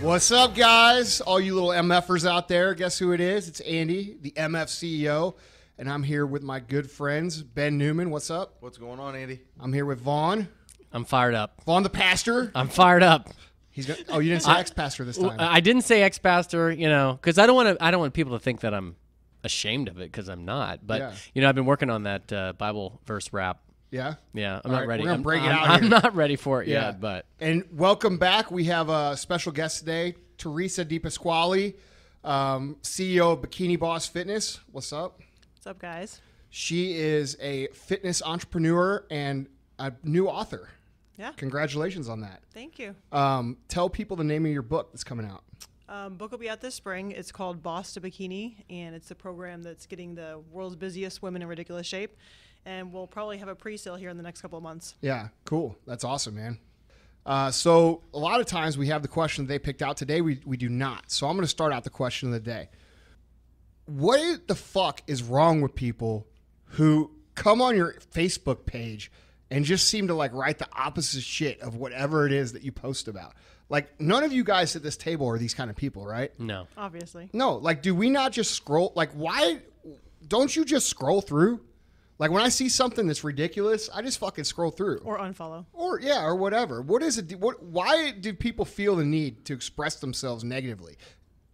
What's up, guys? All you little MFers out there, guess who it is? It's Andy, the MFCEO, and I'm here with my good friends, Ben Newman. What's up? What's going on, Andy? I'm here with Vaughn. I'm fired up. Vaughn the pastor. I'm fired up. He's gonna, oh, you didn't say ex-pastor this time. I didn't say ex-pastor, because I don't want people to think that I'm ashamed of it, because I'm not. But I've been working on that Bible verse rap. Yeah? Yeah, I'm not ready. We're gonna break it out I'm here. not ready for it yet, but. And welcome back. We have a special guest today, Theresa Depasquale, CEO of Bikini Boss Fitness. What's up? What's up, guys? She is a fitness entrepreneur and a new author. Yeah. Congratulations on that. Thank you. Tell people the name of your book that's coming out. Book will be out this spring. It's called Boss to Bikini, and it's a program that's getting the world's busiest women in ridiculous shape. And we'll probably have a pre-sale here in the next couple of months. Yeah, cool. That's awesome, man. So a lot of times we have the question they picked out. Today we do not. So I'm going to start out the question of the day. What the fuck is wrong with people who come on your Facebook page and just seem to like write the opposite shit of whatever it is that you post about? Like, none of you guys at this table are these kind of people, right? No. Obviously. No. Like, do we not just scroll? Like, why don't you just scroll through? Like, when I see something that's ridiculous, I just fucking scroll through. Or unfollow. Or whatever. What is it? Why do people feel the need to express themselves negatively?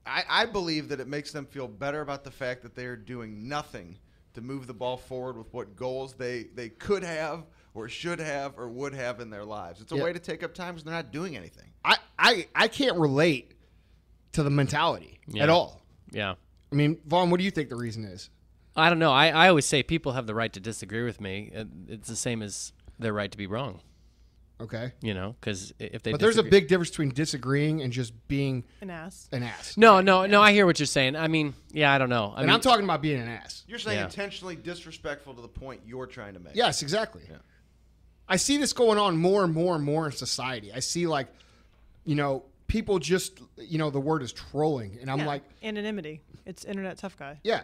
I believe that it makes them feel better about the fact that they are doing nothing to move the ball forward with what goals they could have or should have or would have in their lives. It's a way to take up time because they're not doing anything. I can't relate to the mentality at all. Yeah. I mean, Vaughn, what do you think the reason is? I don't know. I always say people have the right to disagree with me. It's the same as their right to be wrong. Okay. Because if they But there's a big difference between disagreeing and just being an ass. An ass. No, I hear what you're saying. I mean, I don't know. I'm talking about being an ass. You're saying intentionally disrespectful to the point you're trying to make. Yes, exactly. Yeah. I see this going on more and more and more in society. I see people just, the word is trolling. And I'm like. Anonymity. It's internet tough guy. Yeah.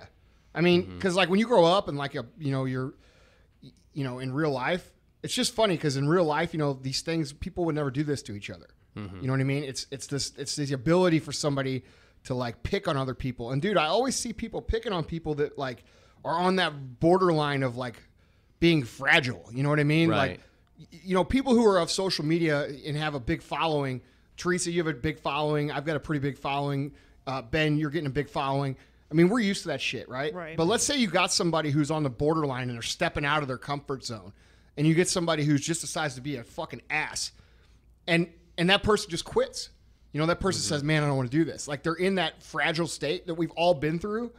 I mean, because like when you grow up and like, you're, in real life, it's just funny because in real life, these things, people would never do this to each other. Mm-hmm. You know what I mean? It's this ability for somebody to like pick on other people. And dude, I always see people picking on people that like are on that borderline of like being fragile. You know what I mean? Right. Like, people who are of social media and have a big following. Theresa, you have a big following. I've got a pretty big following. Ben, you're getting a big following. I mean, we're used to that shit, right? Right. But let's say you got somebody who's on the borderline and they're stepping out of their comfort zone, and you get somebody who's just decides to be a fucking ass, and that person just quits. That person says, "Man, I don't want to do this." Like they're in that fragile state that we've all been through,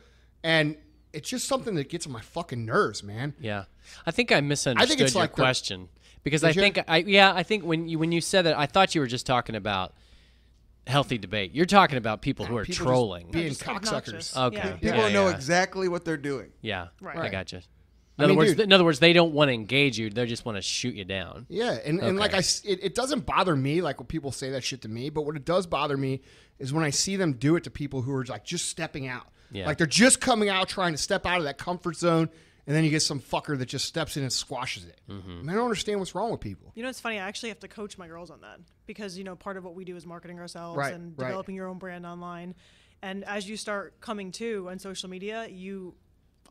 and it's just something that gets on my fucking nerves, man. Yeah, I think I misunderstood your question because I think when you said that, I thought you were just talking about healthy debate. You're talking about people who are trolling. Being cocksuckers. Okay. Yeah. People know exactly what they're doing. Yeah. Right. I got you. In other words, they don't want to engage you. They just want to shoot you down. Yeah. And like it doesn't bother me like when people say that shit to me, but what it does bother me is when I see them do it to people who are like just stepping out. Yeah. Like they're just coming out trying to step out of that comfort zone. And then you get some fucker that just steps in and squashes it. Mm-hmm. I mean, I don't understand what's wrong with people. It's funny. I actually have to coach my girls on that because, part of what we do is marketing ourselves and developing your own brand online. And as you start coming to on social media, you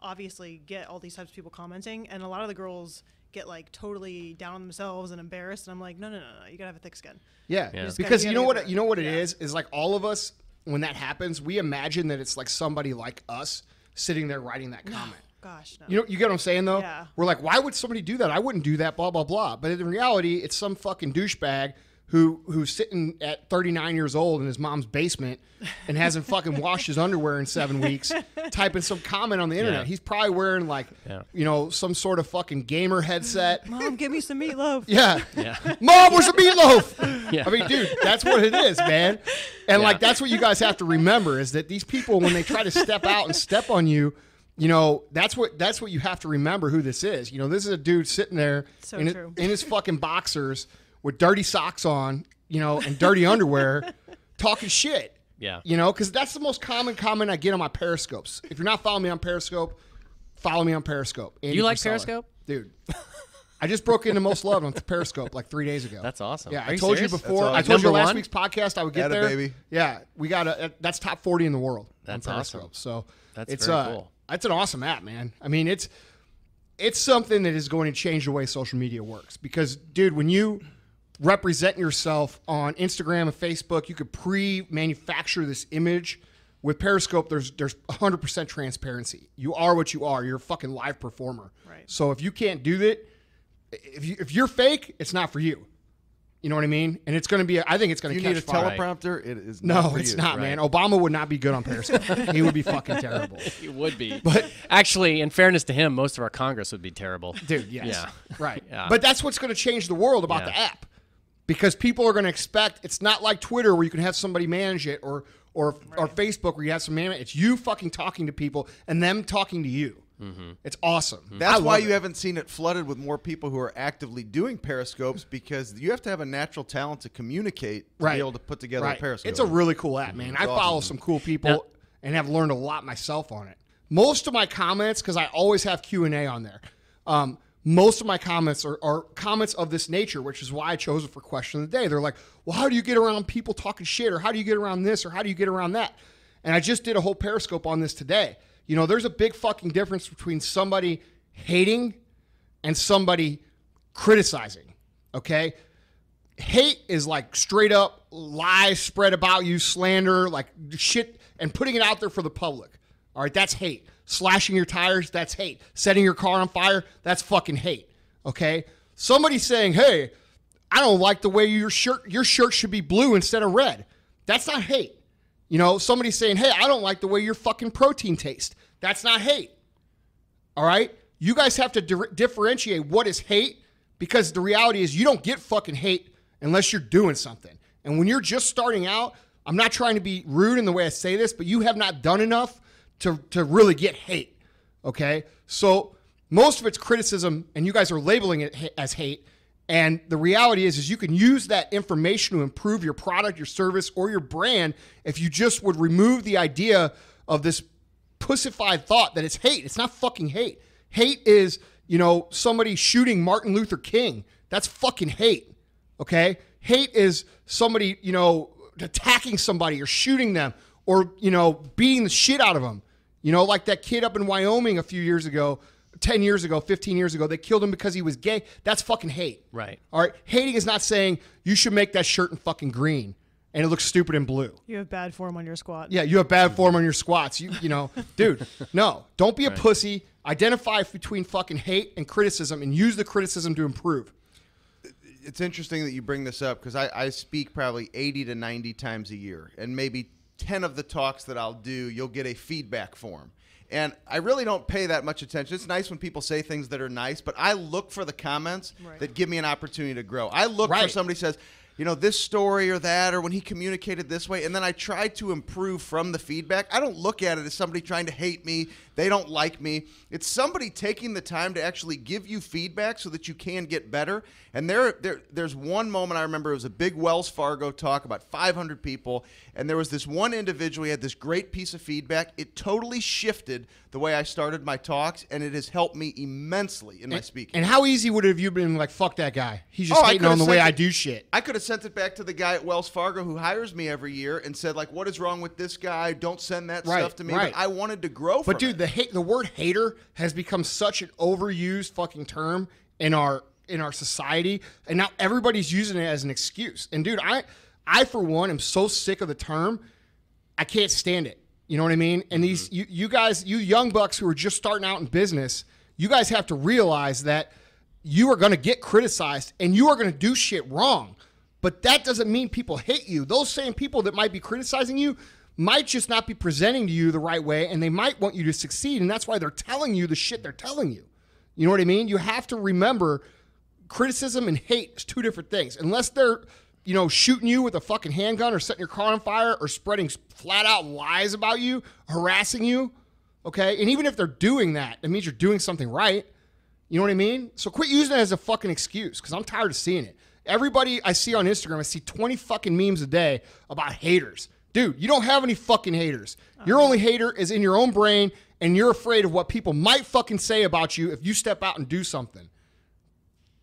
obviously get all these types of people commenting. And a lot of the girls get like totally down on themselves and embarrassed. And I'm like, no. You got to have a thick skin. Yeah. Because you know what it is like all of us, when that happens, we imagine that it's like somebody like us sitting there writing that comment. Gosh, no. You get what I'm saying, though? Yeah. We're like, why would somebody do that? I wouldn't do that, blah, blah, blah. But in reality, it's some fucking douchebag who's sitting at 39 years old in his mom's basement and hasn't fucking washed his underwear in 7 weeks, typing some comment on the internet. Yeah. He's probably wearing like, some sort of fucking gamer headset. Mom, give me some meatloaf. Yeah. Mom, where's the meatloaf? Yeah. I mean, dude, that's what it is, man. And like, that's what you guys have to remember is that these people, when they try to step out and step on you, that's what you have to remember who this is. This is a dude sitting there in his fucking boxers with dirty socks on, and dirty underwear talking shit. Yeah. Because that's the most common comment I get on my Periscopes. If you're not following me on Periscope, follow me on Periscope. You like Periscope? Dude. I just broke into Most Loved on Periscope like 3 days ago. That's awesome. Yeah, Are I you told serious? you before. Awesome. I told you Number last one? week's podcast I would get Atta there. baby. Yeah, we got that's top 40 in the world. That's on Periscope. awesome. So That's it's very cool. It's an awesome app, man. I mean, it's something that is going to change the way social media works. Because, dude, when you represent yourself on Instagram and Facebook, you could pre-manufacture this image. With Periscope, there's 100% transparency. You are what you are. You're a fucking live performer. Right. So if you can't do that, if you're fake, it's not for you. You know what I mean? And it's going to be. I think it's going to catch fire. You need a teleprompter. It is. No, not for it's you. not, man. Obama would not be good on Periscope. He would be fucking terrible. He would be. But actually, in fairness to him, most of our Congress would be terrible. dude, yes, Yeah. right. Yeah. But that's what's going to change the world about the app, because people are going to expect. It's not like Twitter where you can have somebody manage it, or Facebook where you have some management. It's you fucking talking to people and them talking to you. Mm-hmm. It's awesome. That's why you haven't seen it flooded with more people who are actively doing Periscopes, because you have to have a natural talent to communicate to be able to put together a Periscope. It's a really cool app, man. I follow some cool people and have learned a lot myself on it. Most of my comments, because I always have Q&A on there, most of my comments are comments of this nature, which is why I chose it for Question of the Day. They're like, well, how do you get around people talking shit, or how do you get around this, or how do you get around that? And I just did a whole Periscope on this today. You know, there's a big fucking difference between somebody hating and somebody criticizing, okay? Hate is like straight up lies spread about you, slander, like shit, and putting it out there for the public. All right, that's hate. Slashing your tires, that's hate. Setting your car on fire, that's fucking hate, okay? Somebody saying, hey, I don't like the way your shirt should be blue instead of red. That's not hate. You know, somebody saying, hey, I don't like the way your fucking protein tastes. That's not hate. All right? You guys have to differentiate what is hate, because the reality is you don't get fucking hate unless you're doing something. And when you're just starting out, I'm not trying to be rude in the way I say this, but you have not done enough to really get hate. Okay? So most of it's criticism, and you guys are labeling it as hate. And the reality is you can use that information to improve your product, your service, or your brand if you just would remove the idea of this pussified thought that it's hate. It's not fucking hate. Hate is, you know, somebody shooting Martin Luther King. That's fucking hate, okay? Hate is somebody, you know, attacking somebody or shooting them or, you know, beating the shit out of them. You know, like that kid up in Wyoming a few years ago, 10 years ago, 15 years ago, they killed him because he was gay. That's fucking hate. Right. All right? Hating is not saying you should make that shirt in fucking green and it looks stupid in blue. You have bad form on your squat. Yeah, you have bad form on your squats. You know, dude, no. Don't be a pussy. Identify between fucking hate and criticism and use the criticism to improve. It's interesting that you bring this up, because I speak probably 80 to 90 times a year, and maybe 10 of the talks that I'll do, you'll get a feedback form. And I really don't pay that much attention. It's nice when people say things that are nice, but I look for the comments that give me an opportunity to grow. I look for somebody says, you know, this story or that, or when he communicated this way, and then I try to improve from the feedback. I don't look at it as somebody trying to hate me. They don't like me. It's somebody taking the time to actually give you feedback so that you can get better. And there's one moment I remember. It was a big Wells Fargo talk, about 500 people, and there was this one individual. He had this great piece of feedback. It totally shifted the way I started my talks, and it has helped me immensely in my speaking. And how easy would it have you been like, fuck that guy? He's just hating on the way I do shit. I could have sent it back to the guy at Wells Fargo who hires me every year and said, like, what is wrong with this guy? Don't send that stuff to me. But I wanted to grow from it. But, dude, the word hater has become such an overused fucking term in our society, and now everybody's using it as an excuse. And, dude, I for one am so sick of the term, I can't stand it. You know what I mean? And these you guys, you young bucks who are just starting out in business, you guys have to realize that you are going to get criticized and you are going to do shit wrong. But that doesn't mean people hate you. Those same people that might be criticizing you might just not be presenting to you the right way, and they might want you to succeed, and that's why they're telling you the shit they're telling you. You know what I mean? You have to remember criticism and hate is two different things. Unless they're, you know, shooting you with a fucking handgun or setting your car on fire or spreading flat out lies about you, harassing you, okay? And even if they're doing that, it means you're doing something right. You know what I mean? So quit using it as a fucking excuse, because I'm tired of seeing it. Everybody I see on Instagram, I see 20 fucking memes a day about haters. Dude, you don't have any fucking haters. Your only hater is in your own brain, and you're afraid of what people might fucking say about you if you step out and do something.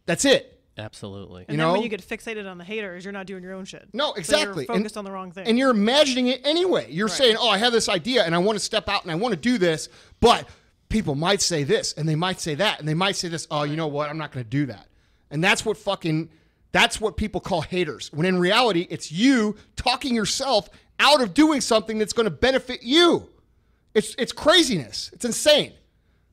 That's it. Absolutely. And then when you get fixated on the haters, you're not doing your own shit. No, exactly. So you're focused on the wrong thing. And you're imagining it anyway. You're saying, oh, I have this idea and I want to step out and I want to do this, but people might say this and they might say that and they might say this. Oh, you know what? I'm not going to do that. And that's what people call haters. When in reality, it's you talking yourself out of doing something that's going to benefit you. It's craziness. It's insane.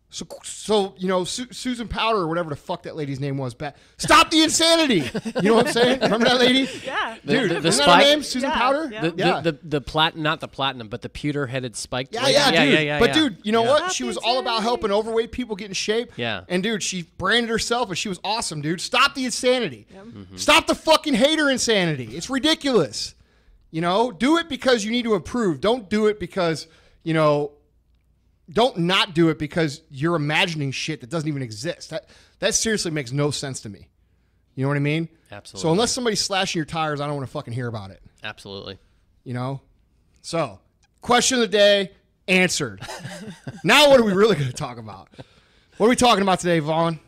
So Susan Powder or whatever the fuck that lady's name was. Stop the insanity. You know what I'm saying? Remember that lady? Yeah. Dude, the isn't that her name? Susan Powder? Yeah. The platinum, not the platinum, but the pewter-headed spiked lady. Yeah. But dude, you know what? She was all about helping overweight people get in shape. Yeah. And dude, she branded herself and she was awesome, dude. Stop the insanity. Yep. Mm-hmm. Stop the fucking hater insanity. It's ridiculous. Do it because you need to improve. Don't do it because, don't not do it because you're imagining shit that doesn't even exist. That seriously makes no sense to me. You know what I mean? Absolutely. So unless somebody's slashing your tires, I don't want to fucking hear about it. Absolutely. So, question of the day answered. Now what are we really going to talk about? What are we talking about today, Vaughn?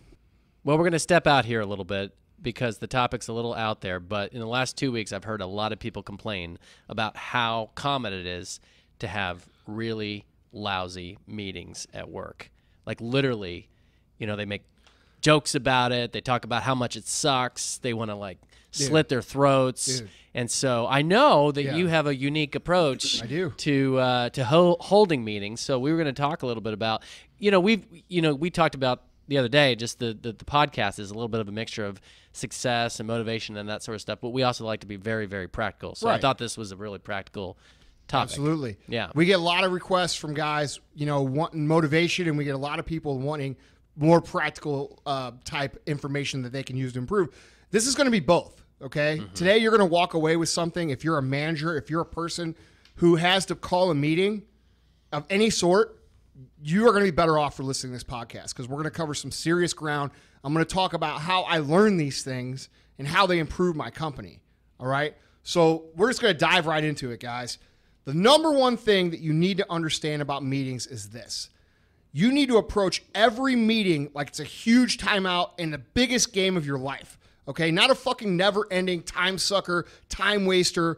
Well, we're going to step out here a little bit because the topic's a little out there. But in the last 2 weeks, I've heard a lot of people complain about how common it is to have really lousy meetings at work. Like literally, they make jokes about it. They talk about how much it sucks. They want to slit their throats. Dude. And so I know that you have a unique approach I do. to holding meetings. So we were going to talk a little bit about, we talked about the other day, just the podcast is a little bit of a mixture of success and motivation and that sort of stuff. But we also like to be very, very practical. So I thought this was a really practical topic. Absolutely. Yeah. We get a lot of requests from guys, wanting motivation, and we get a lot of people wanting more practical type information that they can use to improve. This is going to be both, okay? Mm-hmm. Today you're going to walk away with something. If you're a manager, if you're a person who has to call a meeting of any sort, you are going to be better off for listening to this podcast because we're going to cover some serious ground. I'm going to talk about how I learn these things and how they improve my company, all right? So we're just going to dive right into it, guys. The number one thing that you need to understand about meetings is this. You need to approach every meeting like it's a huge timeout and the biggest game of your life, okay? Not a fucking never-ending time sucker, time waster,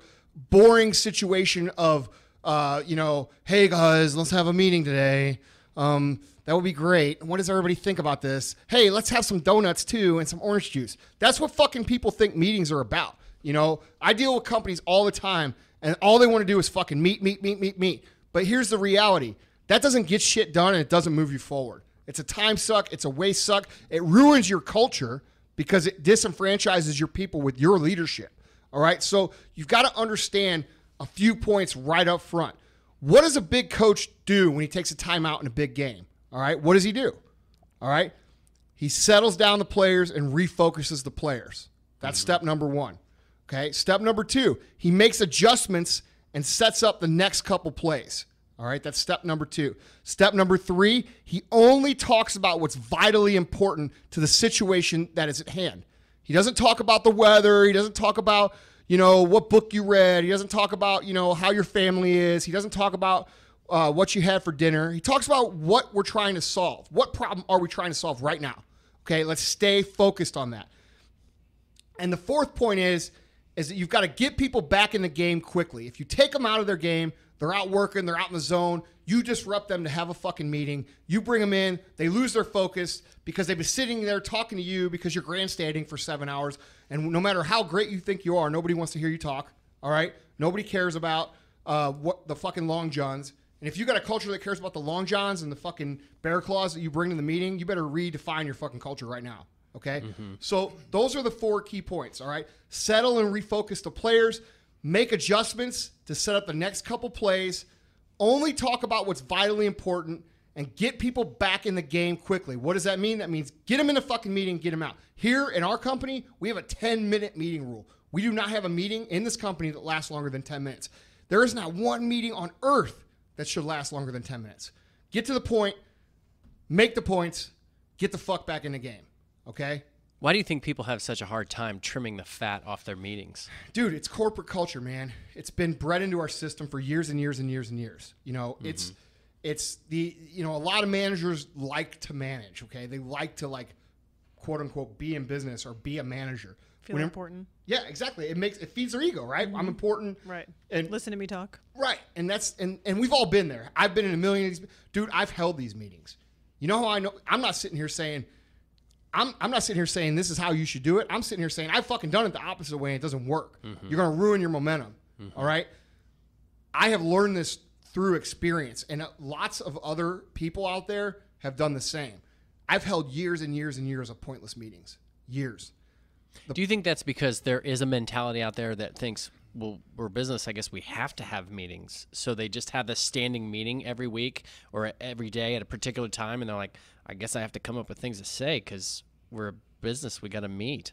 boring situation of, hey, guys, let's have a meeting today. That would be great. What does everybody think about this? Hey, let's have some donuts, too, and some orange juice. That's what fucking people think meetings are about. I deal with companies all the time, and all they want to do is fucking meet. But here's the reality. That doesn't get shit done, and it doesn't move you forward. It's a time suck. It's a waste suck. It ruins your culture because it disenfranchises your people with your leadership. All right? So you've got to understand a few points right up front. What does a big coach do when he takes a timeout in a big game? All right? What does he do? All right? He settles down the players and refocuses the players. That's step number one. Okay, step number two, he makes adjustments and sets up the next couple plays. All right, that's step number two. Step number three, he only talks about what's vitally important to the situation that is at hand. He doesn't talk about the weather. He doesn't talk about, what book you read. He doesn't talk about, how your family is. He doesn't talk about what you had for dinner. He talks about what we're trying to solve. What problem are we trying to solve right now? Okay, let's stay focused on that. And the fourth point is that you've got to get people back in the game quickly. If you take them out of their game, they're out working, they're out in the zone, you disrupt them to have a fucking meeting, you bring them in, they lose their focus because they've been sitting there talking to you because you're grandstanding for 7 hours, and no matter how great you think you are, nobody wants to hear you talk, all right? Nobody cares about what the fucking long johns. And if you got a culture that cares about the long johns and the fucking bear claws that you bring to the meeting, you better redefine your fucking culture right now. Okay? Mm-hmm. So those are the 4 key points, all right? Settle and refocus the players. Make adjustments to set up the next couple plays. Only talk about what's vitally important and get people back in the game quickly. What does that mean? That means get them in a fucking meeting, get them out. Here in our company, we have a 10-minute meeting rule. We do not have a meeting in this company that lasts longer than 10 minutes. There is not one meeting on earth that should last longer than 10 minutes. Get to the point, make the points, get the fuck back in the game. Okay? Why do you think people have such a hard time trimming the fat off their meetings? Dude, it's corporate culture, man. It's been bred into our system for years and years and years and years. It's the, a lot of managers like to manage, okay? They like to quote unquote be in business or be a manager. Feel important. Yeah, exactly. It feeds their ego, right? I'm important. Right. And listen to me talk. Right. And that's and we've all been there. I've been in a million of these. Dude, I've held these meetings. You know how I know? I'm not sitting here saying this is how you should do it. I'm sitting here saying I've fucking done it the opposite way and it doesn't work. You're going to ruin your momentum. All right? I have learned this through experience, and lots of other people out there have done the same. I've held years and years and years of pointless meetings. Years. Do you think that's because there is a mentality out there that thinks, well, we're business, I guess we have to have meetings. So they just have this standing meeting every week or every day at a particular time, and they're like, I guess I have to come up with things to say because we're a business. We got to meet.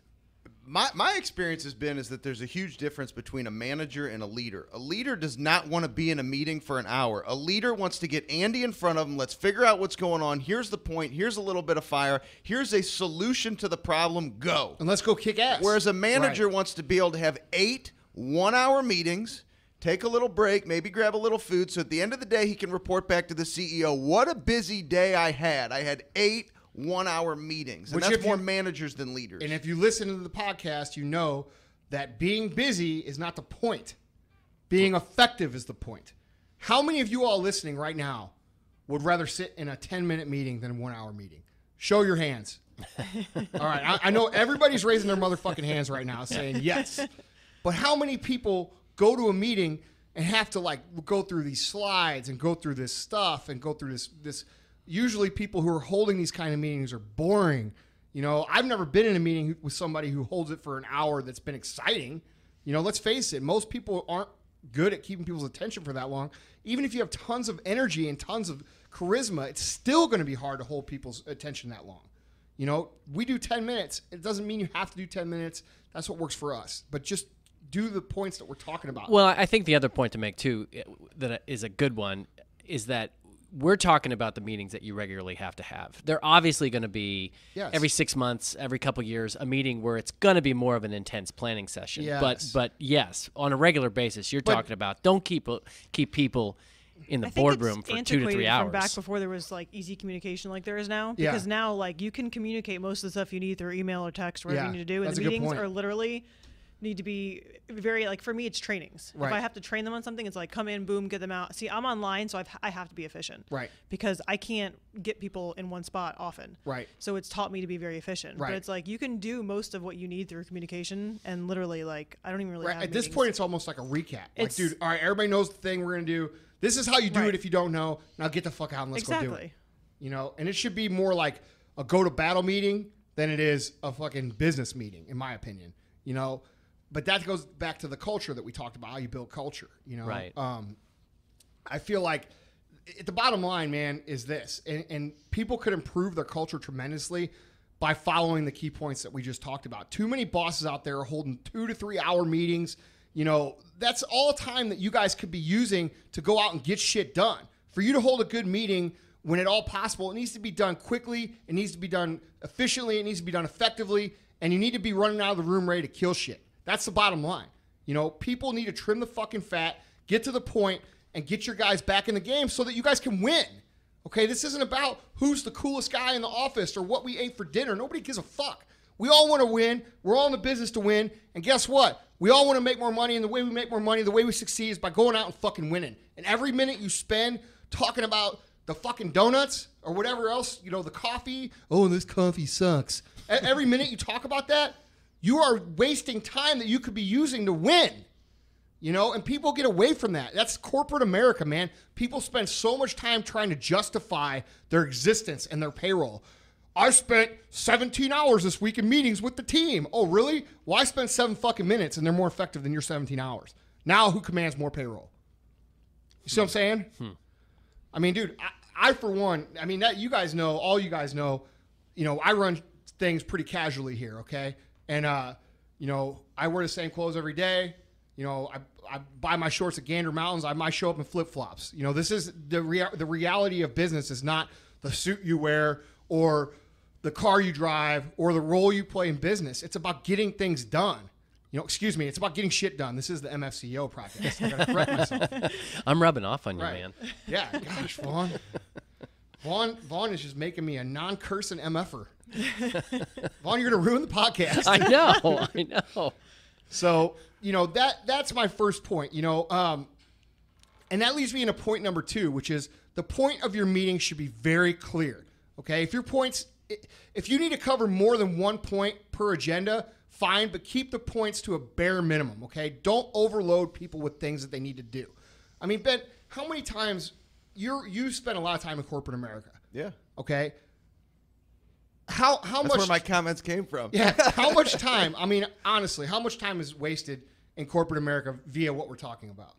My experience has been is that there's a huge difference between a manager and a leader. A leader does not want to be in a meeting for an hour. A leader wants to get Andy in front of him. Let's figure out what's going on. Here's the point. Here's a little bit of fire. Here's a solution to the problem. Go. And let's go kick ass. Whereas a manager wants to be able to have 8 one-hour meetings, take a little break, maybe grab a little food, so at the end of the day he can report back to the CEO, what a busy day I had. I had 8 one-hour meetings. And that's more managers than leaders. And if you listen to the podcast, you know that being busy is not the point. Being effective is the point. How many of you all listening right now would rather sit in a 10-minute meeting than a 1-hour meeting? Show your hands. All right. I know everybody's raising their motherfucking hands right now saying yes. But how many people go to a meeting and have to like go through these slides and go through this stuff and go through this usually people who are holding these kind of meetings are boring. You know, I've never been in a meeting with somebody who holds it for an hour that's been exciting. You know, let's face it, most people aren't good at keeping people's attention for that long. Even if you have tons of energy and tons of charisma, it's still going to be hard to hold people's attention that long. You know, we do 10 minutes. It doesn't mean you have to do 10 minutes. That's what works for us. But just do the points that we're talking about. Well, I think the other point to make, too, that is a good one, is that we're talking about the meetings that you regularly have to have. They're obviously going to be every 6 months, every couple of years, a meeting where it's going to be more of an intense planning session. Yes. But yes, on a regular basis, you're talking about don't keep people in the boardroom for 2 to 3 hours. From back before there was like easy communication like there is now. Because now like you can communicate most of the stuff you need through email or text, whatever you need to do. And the meetings are literally need to be very, like, for me, it's trainings. Right. If I have to train them on something, it's like, come in, boom, get them out. See, I'm online, so I have to be efficient. Right. Because I can't get people in one spot often. Right. So it's taught me to be very efficient. Right. But it's like, you can do most of what you need through communication, and literally, like, I don't even really have At meetings. this point, it's almost like a recap. Like, dude, all right, everybody knows the thing we're going to do. This is how you do it if you don't know. Now get the fuck out and let's go do it. You know, and it should be more like a go-to-battle meeting than it is a fucking business meeting, in my opinion. You know, but that goes back to the culture that we talked about, how you build culture, you know? Right. I feel like the bottom line, man, is this, and people could improve their culture tremendously by following the key points that we just talked about. Too many bosses out there are holding 2 to 3 hour meetings. You know, that's all time that you guys could be using to go out and get shit done. For you to hold a good meeting when at all possible, it needs to be done quickly, it needs to be done efficiently, it needs to be done effectively, and you need to be running out of the room ready to kill shit. That's the bottom line. You know, people need to trim the fucking fat, get to the point, and get your guys back in the game so that you guys can win. Okay, this isn't about who's the coolest guy in the office or what we ate for dinner. Nobody gives a fuck. We all want to win. We're all in the business to win. And guess what? We all want to make more money, and the way we make more money, the way we succeed is by going out and fucking winning. And every minute you spend talking about the fucking donuts or whatever else, you know, the coffee, oh, this coffee sucks. Every minute you talk about that, you are wasting time that you could be using to win. You know, and people get away from that. That's corporate America, man. People spend so much time trying to justify their existence and their payroll. I spent 17 hours this week in meetings with the team. Oh, really? Well, I spent 7 fucking minutes, and they're more effective than your 17 hours. Now, who commands more payroll? You see what I'm saying? I mean, dude, I for one, I mean, that you guys know, all you guys know, you know, I run things pretty casually here, okay? And, you know, I wear the same clothes every day. You know, I buy my shorts at Gander Mountains. I might show up in flip-flops. You know, this is the reality of business is not the suit you wear or the car you drive or the role you play in business. It's about getting things done. You know, excuse me, it's about getting shit done. This is the MFCEO Project. I got to correct myself. I'm rubbing off on you, man. Yeah, gosh, Vaughn. Vaughn is just making me a non-cursing MFer. Vaughn, you're going to ruin the podcast. I know. So, that's my first point, and that leads me into point number 2, which is the point of your meeting should be very clear. Okay. If you need to cover more than one point per agenda, fine, but keep the points to a bare minimum. Okay. Don't overload people with things that they need to do. I mean, Ben, how many times you spend a lot of time in corporate America? Yeah. Okay. How That's much? where my comments came from. Yeah. How much time? I mean, honestly, how much time is wasted in corporate America via what we're talking about?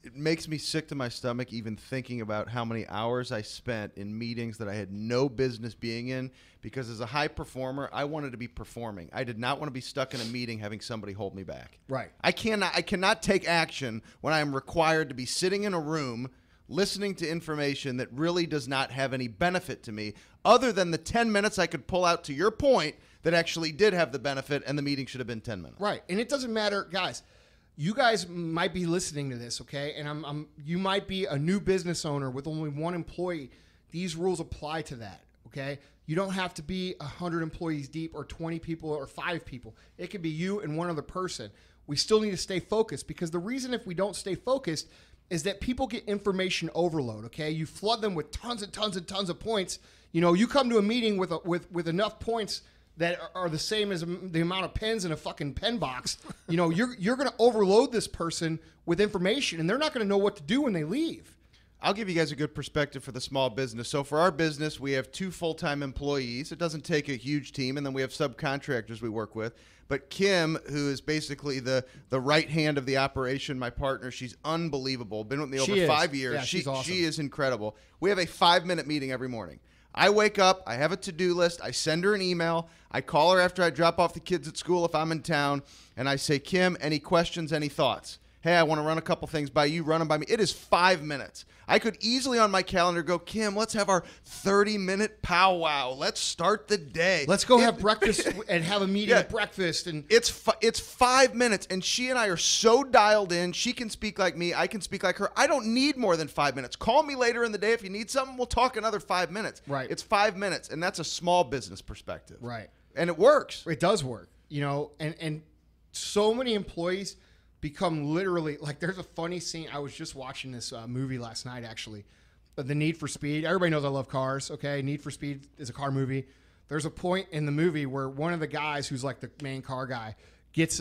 It makes me sick to my stomach even thinking about how many hours I spent in meetings that I had no business being in, because as a high performer, I wanted to be performing. I did not want to be stuck in a meeting having somebody hold me back. Right. I cannot take action when I am required to be sitting in a room listening to information that really does not have any benefit to me, other than the 10 minutes I could pull out to your point that actually did have the benefit, and the meeting should have been 10 minutes. Right. And it doesn't matter, guys. You guys might be listening to this, okay? And you might be a new business owner with only one employee. These rules apply to that, okay? You don't have to be 100 employees deep or 20 people or 5 people. It could be you and one other person. We still need to stay focused, because the reason if we don't stay focused is that people get information overload, okay? You flood them with tons and tons and tons of points. You come to a meeting with enough points that are the same as the amount of pens in a fucking pen box. You're going to overload this person with information, and they're not going to know what to do when they leave. I'll give you guys a good perspective for the small business. So for our business, we have 2 full-time employees. It doesn't take a huge team, and then we have subcontractors we work with. But Kim, who is basically the right hand of the operation, my partner, she's unbelievable. Been with me over 5 years. Yeah, she's awesome. She is incredible. We have a 5-minute meeting every morning. I wake up, I have a to-do list, I send her an email, I call her after I drop off the kids at school if I'm in town, and I say, Kim, any questions, any thoughts? Hey, I want to run a couple things by you, run them by me. It is 5 minutes. I could easily on my calendar go, Kim, let's have our 30-minute powwow. Let's start the day. Let's go have breakfast and have a meeting at breakfast. And it's 5 minutes, and she and I are so dialed in. She can speak like me. I can speak like her. I don't need more than 5 minutes. Call me later in the day if you need something. We'll talk another 5 minutes. Right. It's 5 minutes, and that's a small business perspective. Right. And it works. It does work, and so many employees become literally, like, there's a funny scene. I was just watching this movie last night, actually. The Need for Speed. Everybody knows I love cars, okay? Need for Speed is a car movie. There's a point in the movie where one of the guys who's like the main car guy gets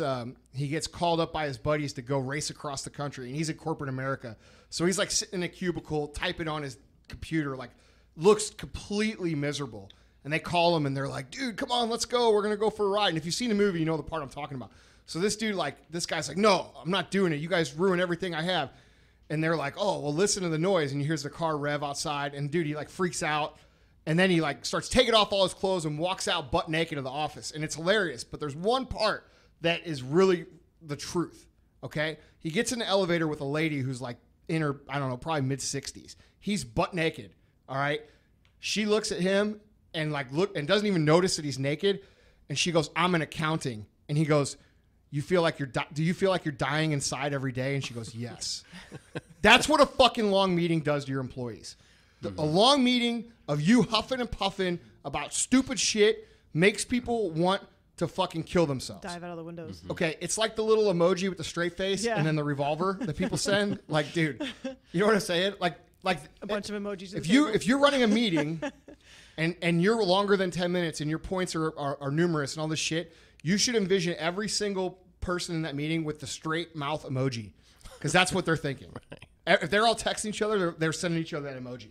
called up by his buddies to go race across the country, and he's in corporate America. So he's like sitting in a cubicle, typing on his computer, like looks completely miserable. And they call him, and they're like, dude, come on, let's go. We're going to go for a ride. And if you've seen the movie, you know the part I'm talking about. So this guy's like, no, I'm not doing it. You guys ruin everything I have. And they're like, oh, well, listen to the noise. And he hears the car rev outside. And dude, he like freaks out. And then he like starts taking off all his clothes and walks out butt naked of the office. And it's hilarious. But there's one part that is really the truth. Okay. He gets in the elevator with a lady who's like in her, I don't know, probably mid 60s. He's butt naked. All right. She looks at him and doesn't even notice that he's naked. And she goes, I'm in accounting. And he goes, do you feel like you're dying inside every day? And she goes, yes. That's what a fucking long meeting does to your employees. A long meeting of you huffing and puffing about stupid shit makes people want to fucking kill themselves. Dive out of the windows. Okay, it's like the little emoji with the straight face and then the revolver that people send. Like, dude, you know what I'm saying? Like a bunch of emojis. If you're running a meeting and you're longer than 10 minutes and your points are numerous and all this shit, you should envision every single person in that meeting with the straight mouth emoji, because that's what they're thinking. Right. If they're all texting each other, they're sending each other that emoji.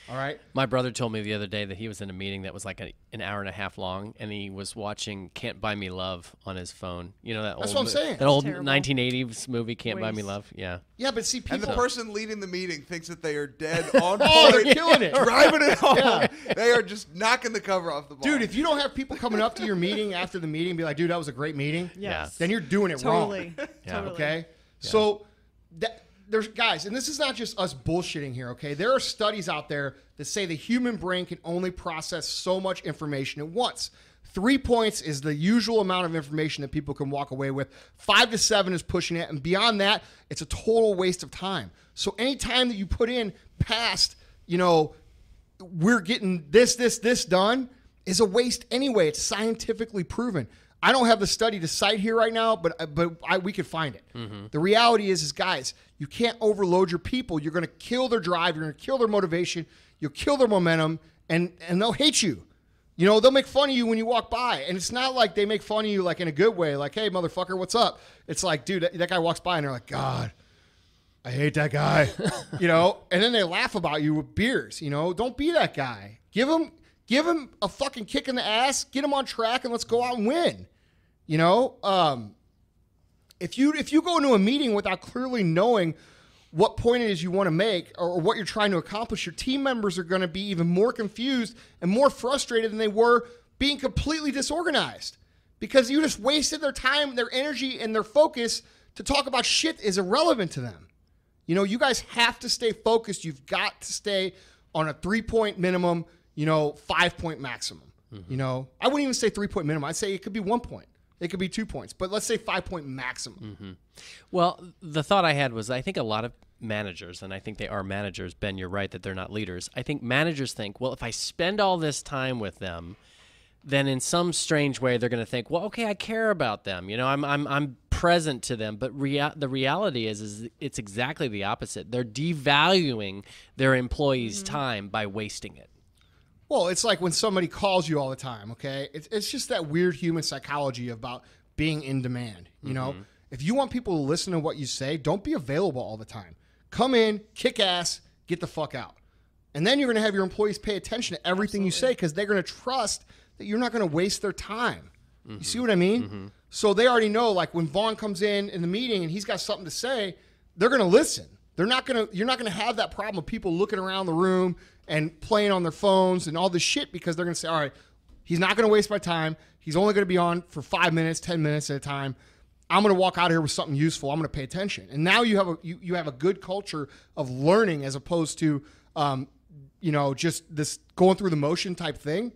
All right. My brother told me the other day that he was in a meeting that was like an hour and a half long, and he was watching "Can't Buy Me Love" on his phone. You know that That's old, what I'm saying. That old terrible. 1980s movie, "Can't Buy Me Love." Yeah. Yeah, but see, people. And the person leading the meeting thinks that they are dead on Oh, point, they're killing it. driving it home. Yeah. They are just knocking the cover off the ball. Dude, if you don't have people coming up to your meeting after the meeting and be like, dude, that was a great meeting, Yes. then you're doing it Totally. wrong. Totally. Okay? Yeah. So there's guys, and this is not just us bullshitting here, okay? There are studies out there that say the human brain can only process so much information at once. 3 points is the usual amount of information that people can walk away with. 5 to 7 is pushing it, and beyond that, it's a total waste of time. So any time that you put in past, we're getting this done is a waste anyway. It's scientifically proven. I don't have the study to cite here right now, but we could find it. Mm-hmm. The reality is guys, you can't overload your people. You're going to kill their drive. You're going to kill their motivation. You'll kill their momentum, and they'll hate you. You know, they'll make fun of you when you walk by. And it's not like they make fun of you like in a good way, like, hey, motherfucker, what's up? It's like, dude, that guy walks by and they're like, God, I hate that guy. You know, and then they laugh about you with beers. You know, don't be that guy. Give him a fucking kick in the ass, get him on track, and let's go out and win. You know, if you go into a meeting without clearly knowing what point it is you want to make or what you're trying to accomplish, your team members are going to be even more confused and more frustrated than they were being completely disorganized because you just wasted their time, their energy, and their focus to talk about shit that is irrelevant to them. You know, you guys have to stay focused. You've got to stay on a 3-point minimum, 5-point maximum. Mm-hmm. You know, I wouldn't even say 3-point minimum. I'd say it could be 1 point. It could be 2 points, but let's say 5-point maximum. Mm-hmm. Well, the thought I had was I think a lot of managers, and I think they are managers, Ben, you're right that they're not leaders. I think managers think, well, if I spend all this time with them, then in some strange way they're going to think, well, okay, I care about them. You know, I'm present to them. But the reality is it's exactly the opposite. They're devaluing their employees' time by wasting it. Well, it's like when somebody calls you all the time, okay? It's just that weird human psychology about being in demand, you know? If you want people to listen to what you say, don't be available all the time. Come in, kick ass, get the fuck out. And then you're going to have your employees pay attention to everything you say because they're going to trust that you're not going to waste their time. You see what I mean? So they already know, like when Vaughn comes in the meeting and he's got something to say, they're going to listen. You're not going to have that problem of people looking around the room and playing on their phones and all this shit because they're going to say, all right, he's not going to waste my time. He's only going to be on for 5 minutes, 10 minutes at a time. I'm going to walk out of here with something useful. I'm going to pay attention. And now you have a good culture of learning as opposed to, just this going through the motion type thing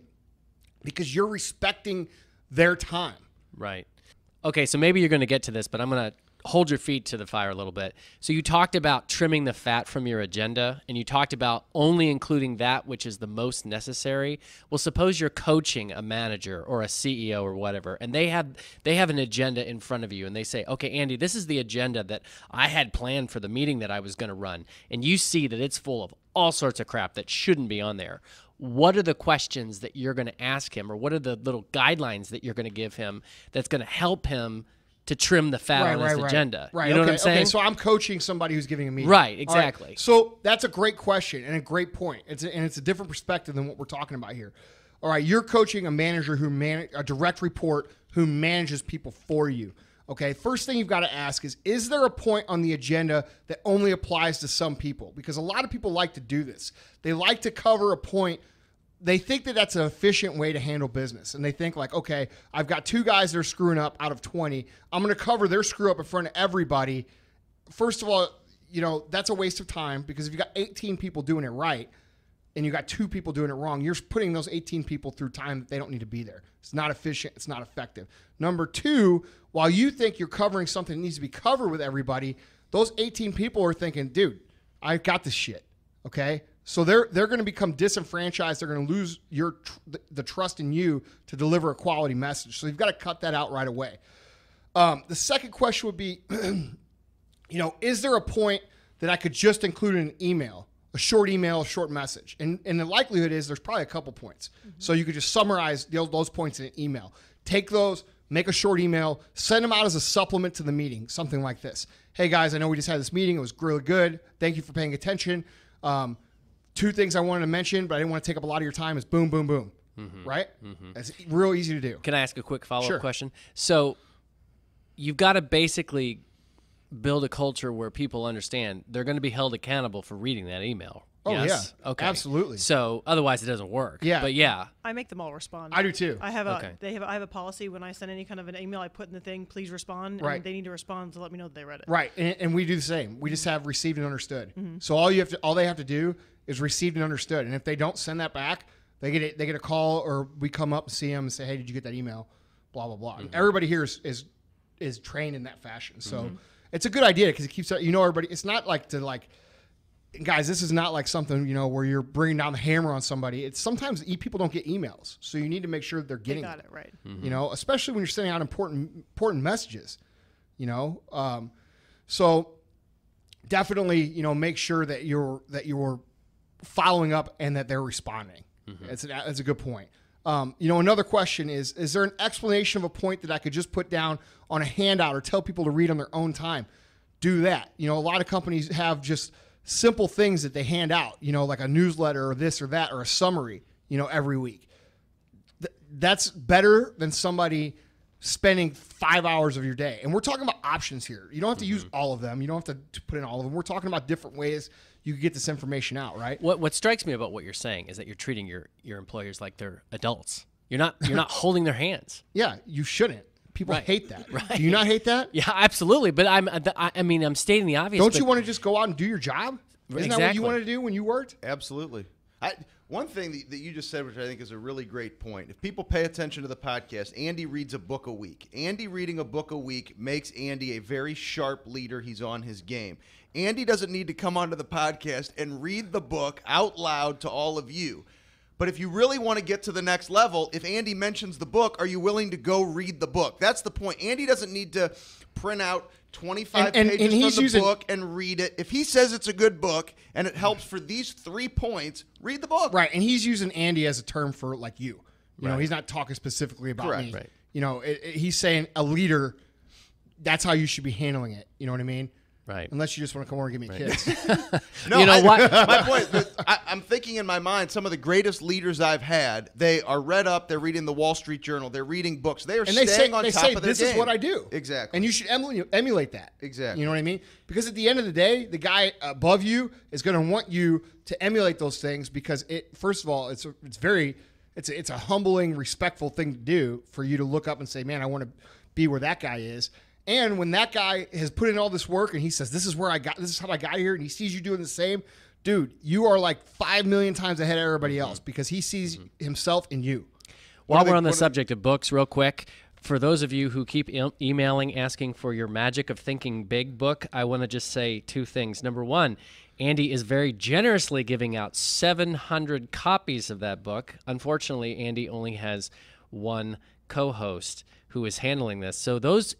because you're respecting their time. Right. Okay, so maybe you're going to get to this, but I'm going to hold your feet to the fire a little bit. So you talked about trimming the fat from your agenda, and you talked about only including that which is the most necessary. Well, suppose you're coaching a manager or a CEO or whatever, and they have an agenda in front of you, and they say, okay, Andy, this is the agenda that I had planned for the meeting that I was going to run, and you see that it's full of all sorts of crap that shouldn't be on there. What are the questions that you're going to ask him, or what are the little guidelines that you're going to give him that's going to help him to trim the fat on his agenda? Right. You know what I'm saying? Okay, so I'm coaching somebody who's giving a meeting. Right, exactly. Right. So that's a great question and a great point. It's a different perspective than what we're talking about here. All right, you're coaching a manager a direct report who manages people for you. Okay, first thing you've got to ask is there a point on the agenda that only applies to some people? Because a lot of people like to do this. They like to cover a point. They think that that's an efficient way to handle business. And they think like, okay, I've got 2 guys that are screwing up out of 20. I'm going to cover their screw up in front of everybody. First of all, that's a waste of time because if you got 18 people doing it right and you got 2 people doing it wrong, you're putting those 18 people through time that they don't need to be there. It's not efficient. It's not effective. Number 2, while you think you're covering something that needs to be covered with everybody, those 18 people are thinking, dude, I've got this shit. Okay. So they're going to become disenfranchised. They're going to lose the trust in you to deliver a quality message. So you've got to cut that out right away. The second question would be, is there a point that I could just include in an email, a short message? And the likelihood is there's probably a couple points. So you could just summarize those points in an email. Take those, make a short email, send them out as a supplement to the meeting, something like this. Hey, guys, I know we just had this meeting. It was really good. Thank you for paying attention. 2 things I wanted to mention, but I didn't want to take up a lot of your time is boom, boom, boom. Right? It's real easy to do. Can I ask a quick follow-up question? So you've got to basically build a culture where people understand they're going to be held accountable for reading that email. Oh, yes? yeah. Okay. Absolutely. So otherwise it doesn't work. Yeah. But yeah. I make them all respond. I do too. I have a policy when I send any kind of an email, I put in the thing, please respond. Right. And they need to respond to let me know that they read it. Right. And we do the same. We just have received and understood. So all they have to do is received and understood. And if they don't send that back, they get a call or we come up and see them and say, hey, did you get that email? Blah, blah, blah. And everybody here is trained in that fashion. So it's a good idea because it keeps everybody. It's not like to guys, this is not like something, where you're bringing down the hammer on somebody. It's sometimes people don't get emails. So you need to make sure that they're getting They got it right. Especially when you're sending out important messages, so definitely, make sure that you're following up and that they're responding. That's a good point. Another question is there an explanation of a point that I could just put down on a handout or tell people to read on their own time? Do that. A lot of companies have just simple things that they hand out, like a newsletter or this or that or a summary, every week. That's better than somebody spending 5 hours of your day. And we're talking about options here. You don't have to use all of them. You don't have to put in all of them. We're talking about different ways you can get this information out, right? What strikes me about what you're saying is that you're treating your employers like they're adults. You're not holding their hands. Yeah, you shouldn't. People Right. hate that. Right. Do you not hate that? Yeah, absolutely. But I'm stating the obvious. Don't you want to just go out and do your job? Isn't that what you Exactly. wanted to do when you worked? Absolutely. One thing that you just said, which I think is a really great point, if people pay attention to the podcast, Andy reads a book a week. Andy reading a book a week makes Andy a very sharp leader. He's on his game. Andy doesn't need to come onto the podcast and read the book out loud to all of you. But if you really want to get to the next level, if Andy mentions the book, are you willing to go read the book? That's the point. Andy doesn't need to print out 25 pages from the book and read it. If he says it's a good book and it helps for these 3 points, read the book. Right, and he's using Andy as a term for like you. Right. He's not talking specifically about Correct. me. Right. He's saying a leader, that's how you should be handling it. You know what I mean? Right. Unless you just want to come over and give me kids. No, what? My point is, I'm thinking in my mind, some of the greatest leaders I've had, they are read up, they're reading the Wall Street Journal, they're reading books, they are And they staying say, on they top say of their this game. is what I do. Exactly. And you should emulate that. Exactly. You know what I mean? Because at the end of the day, the guy above you is going to want you to emulate those things because first of all, it's a humbling, respectful thing to do for you to look up and say, man, I want to be where that guy is. And when that guy has put in all this work and he says, this is how I got here, and he sees you doing the same, dude, you are like 5 million times ahead of everybody else because he sees himself in you. While we're on the subject of books, real quick, for those of you who keep emailing asking for your Magic of Thinking Big book, I want to just say 2 things. Number 1, Andy is very generously giving out 700 copies of that book. Unfortunately, Andy only has 1 co-host who is handling this. So those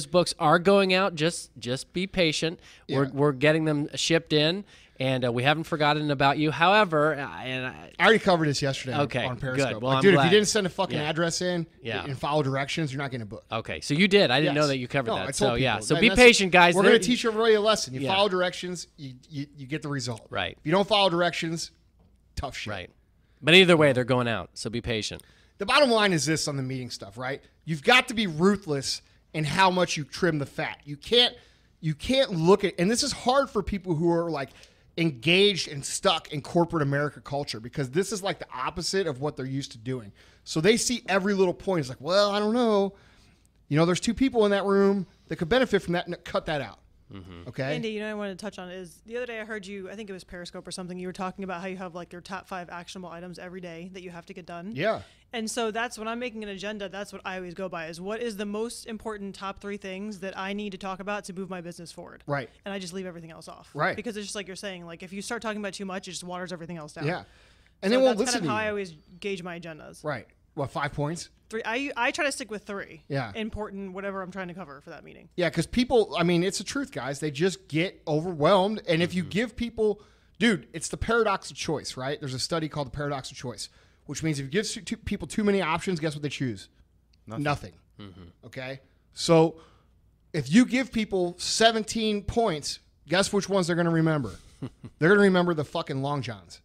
books are going out. Just be patient. Yeah. We're getting them shipped in, and we haven't forgotten about you. However, I already covered this yesterday on Periscope. Good. Well, like, I'm dude, glad. if you didn't send a fucking address in Yeah. and follow directions, you're not getting a book. Okay, so you did. I didn't know Yes. that you covered No, that. I told So people. yeah, so And be that's- patient, guys. We're going to teach everybody a lesson. You Yeah. follow directions, you get the result. Right. If you don't follow directions, tough shit. Right. But either way, they're going out, so be patient. The bottom line is this on the meeting stuff, right? You've got to be ruthless in how much you trim the fat. You can't look at, and this is hard for people who are like engaged and stuck in corporate America culture because this is like the opposite of what they're used to doing. So they see every little point. It's like, well, I don't know. There's 2 people in that room that could benefit from that and cut that out. Okay. Andy, I wanted to touch on is the other day I heard you, I think it was Periscope or something, you were talking about how you have like your top 5 actionable items every day that you have to get done. Yeah. And so that's when I'm making an agenda, that's what I always go by is what is the most important top 3 things that I need to talk about to move my business forward. Right. And I just leave everything else off. Right. Because it's just like you're saying, like if you start talking about too much, it just waters everything else down. Yeah. And so they won't that's listen kind of to how you. I always gauge my agendas. Right. What, 5 points? 3. I try to stick with 3. Yeah. Important, whatever I'm trying to cover for that meeting. Yeah, because people, it's the truth, guys. They just get overwhelmed. And if you give people, dude, it's the paradox of choice, right? There's a study called the paradox of choice, which means if you give people too many options, guess what they choose? Nothing. Okay? So if you give people 17 points, guess which ones they're going to remember? They're going to remember the fucking long johns.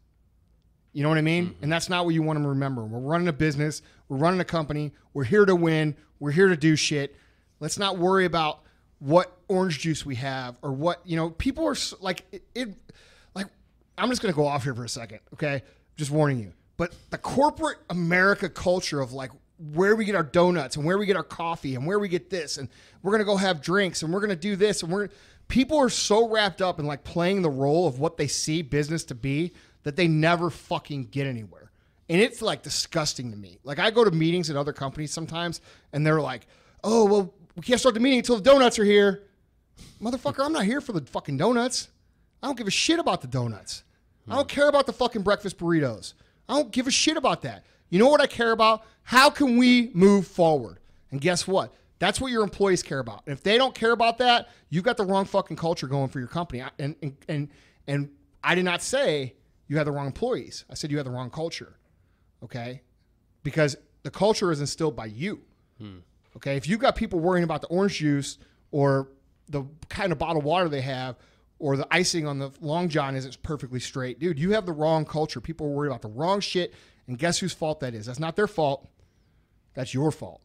You know what I mean? And that's not what you want them to remember. We're running a business. We're running a company. We're here to win. We're here to do shit. Let's not worry about what orange juice we have or what, people are like, I'm just going to go off here for a second. Okay. Just warning you. But the corporate America culture of like where we get our donuts and where we get our coffee and where we get this, and we're going to go have drinks and we're going to do this. And people are so wrapped up in like playing the role of what they see business to be that they never fucking get anywhere. And it's like disgusting to me. Like I go to meetings at other companies sometimes and they're like, oh, well, we can't start the meeting until the donuts are here. Motherfucker, I'm not here for the fucking donuts. I don't give a shit about the donuts. I don't care about the fucking breakfast burritos. I don't give a shit about that. You know what I care about? How can we move forward? And guess what? That's what your employees care about. And if they don't care about that, you've got the wrong fucking culture going for your company. And I did not say you had the wrong employees. I said you had the wrong culture. Okay? Because the culture is instilled by you. Okay? If you've got people worrying about the orange juice or the kind of bottled water they have or the icing on the Long John isn't perfectly straight, dude, you have the wrong culture. People are worried about the wrong shit, and guess whose fault that is? That's not their fault. That's your fault.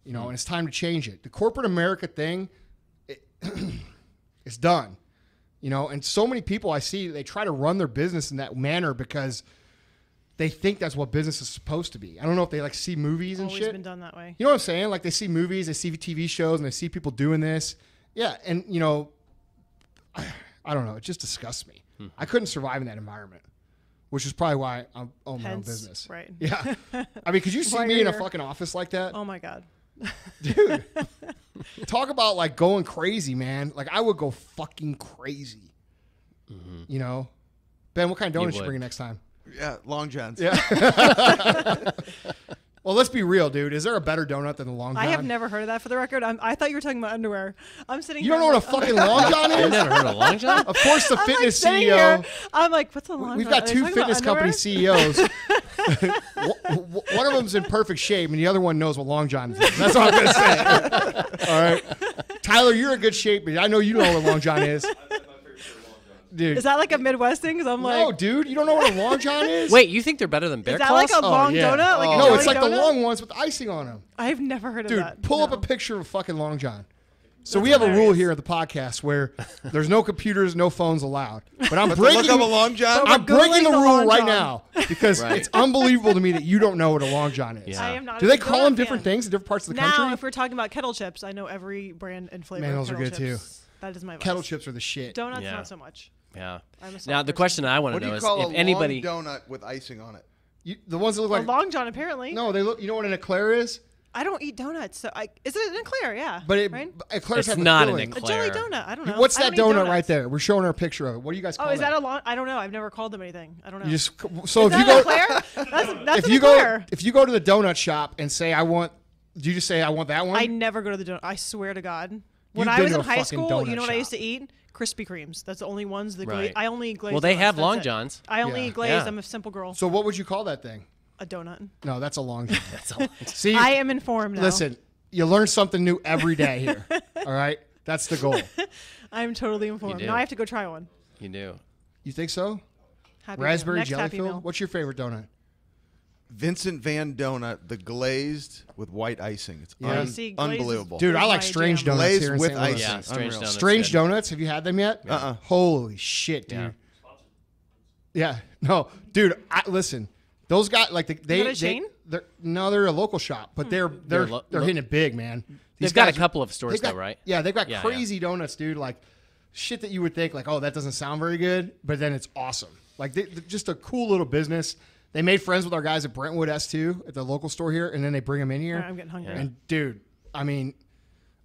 You know, and it's time to change it. The corporate America thing, it's done. You know, and so many people I see, they try to run their business in that manner because they think that's what business is supposed to be. I don't know if they like see movies and Always shit. been done that way. You know what I'm saying? Like they see movies, they see TV shows, and they see people doing this. Yeah, and you know, I don't know. It just disgusts me. I couldn't survive in that environment, which is probably why I own my own business. Right. Yeah. I mean, could you see me in a fucking office like that? Oh my God. Dude, talk about like going crazy, man. Like I would go fucking crazy. You know, Ben, what kind of donuts you bringing next time? Yeah, Long Johns. Yeah. Well, let's be real, dude. Is there a better donut than the Long John? I have never heard of that. For the record, I thought you were talking about underwear. I'm sitting. You don't know what a fucking Long John is? You've never heard of Long John? Of course, the I'm fitness like CEO. here, I'm like, what's a Long John? We've got Are they two talking about fitness company underwear? CEOs. One of them's in perfect shape, and the other one knows what Long John is. That's all I'm going to say. All right. Tyler, you're in good shape, but I know you know what Long John is. Dude. Is that like a Midwest thing? Because I'm like, no, dude, you don't know what a Long John is? Wait, you think they're better than Bear is that Claws? like a long donut? Like a no, jelly it's like the donut? long ones with icing on them. I've never heard of Dude, that. pull up a picture of fucking Long John. So we have a rule hilarious. here at the podcast where there's no computers, no phones allowed. But I'm Look breaking up a Long John. But I'm we're breaking the Googling the rule Long right John. now because Right. it's unbelievable to me that you don't know what a Long John is. Yeah. I am not. Do a they big call them donut different fan. things in different parts of the Now, country? if we're talking about kettle chips, I know every brand and flavor. Man, of those are kettle good, too. chips. That is my Kettle vice. chips are the shit. Donuts, Yeah. not so much. Yeah. I'm a soft Now, the person. question I want What to do know you is call if a anybody. long donut with icing on it? The ones that look A like Long John, apparently. no, they look. You know what an eclair is? I don't eat donuts, so is it an eclair? Yeah. But it, right? eclairs It's have the not an filling. A jelly eclair. donut. I don't know. What's I that don't eat donut right donuts. there? We're showing her a picture of it. What do you guys call Oh, is that? that a long? I don't know. I've never called them anything. I don't know. You just so is if you that go an eclair? That's if an you eclair. go if you go to the donut shop and say I want, do you just say I want that one? I never go to the donut. I swear to God. When You've I been was to in a high fucking school, donut you know what I shop. used to eat? Krispy Kremes. That's the only ones. Right. I only eat glazed. Well, they donuts. have That's Long it. Johns. I only Yeah. eat glazed. Yeah. I'm a simple girl. So what would you call that thing? A donut. No, that's a Long John. That's a See, I am informed now. listen, you learn something new every day here. All right, that's the goal. I'm totally informed. do. Now I have to go try one. You do. You think so? Happy Raspberry Next jelly Happy filled. Meal. What's your favorite donut? Vincent Van Donut, the glazed with white icing. It's Yeah. See, glazed is- unbelievable. Dude, I like my strange jam. donuts Glazed here in with St. Louis. icing. Yeah, strange Unreal. donuts. Strange good. donuts. Have you had them yet? Holy shit, dude. Yeah. Yeah. No, dude. Listen, those guys like that a chain? They're a local shop, but they're hitting it big, man. They've These got a guys- couple of stores, they've got- though, right? Yeah, they've got Yeah, crazy donuts, dude. Like shit that you would think like, oh, that doesn't sound very good, but then it's awesome. Like they're just a cool little business. They made friends with our guys at Brentwood S2 at the local store here, and then they bring them in here. All right, I'm getting hungry. Yeah. And dude, I mean,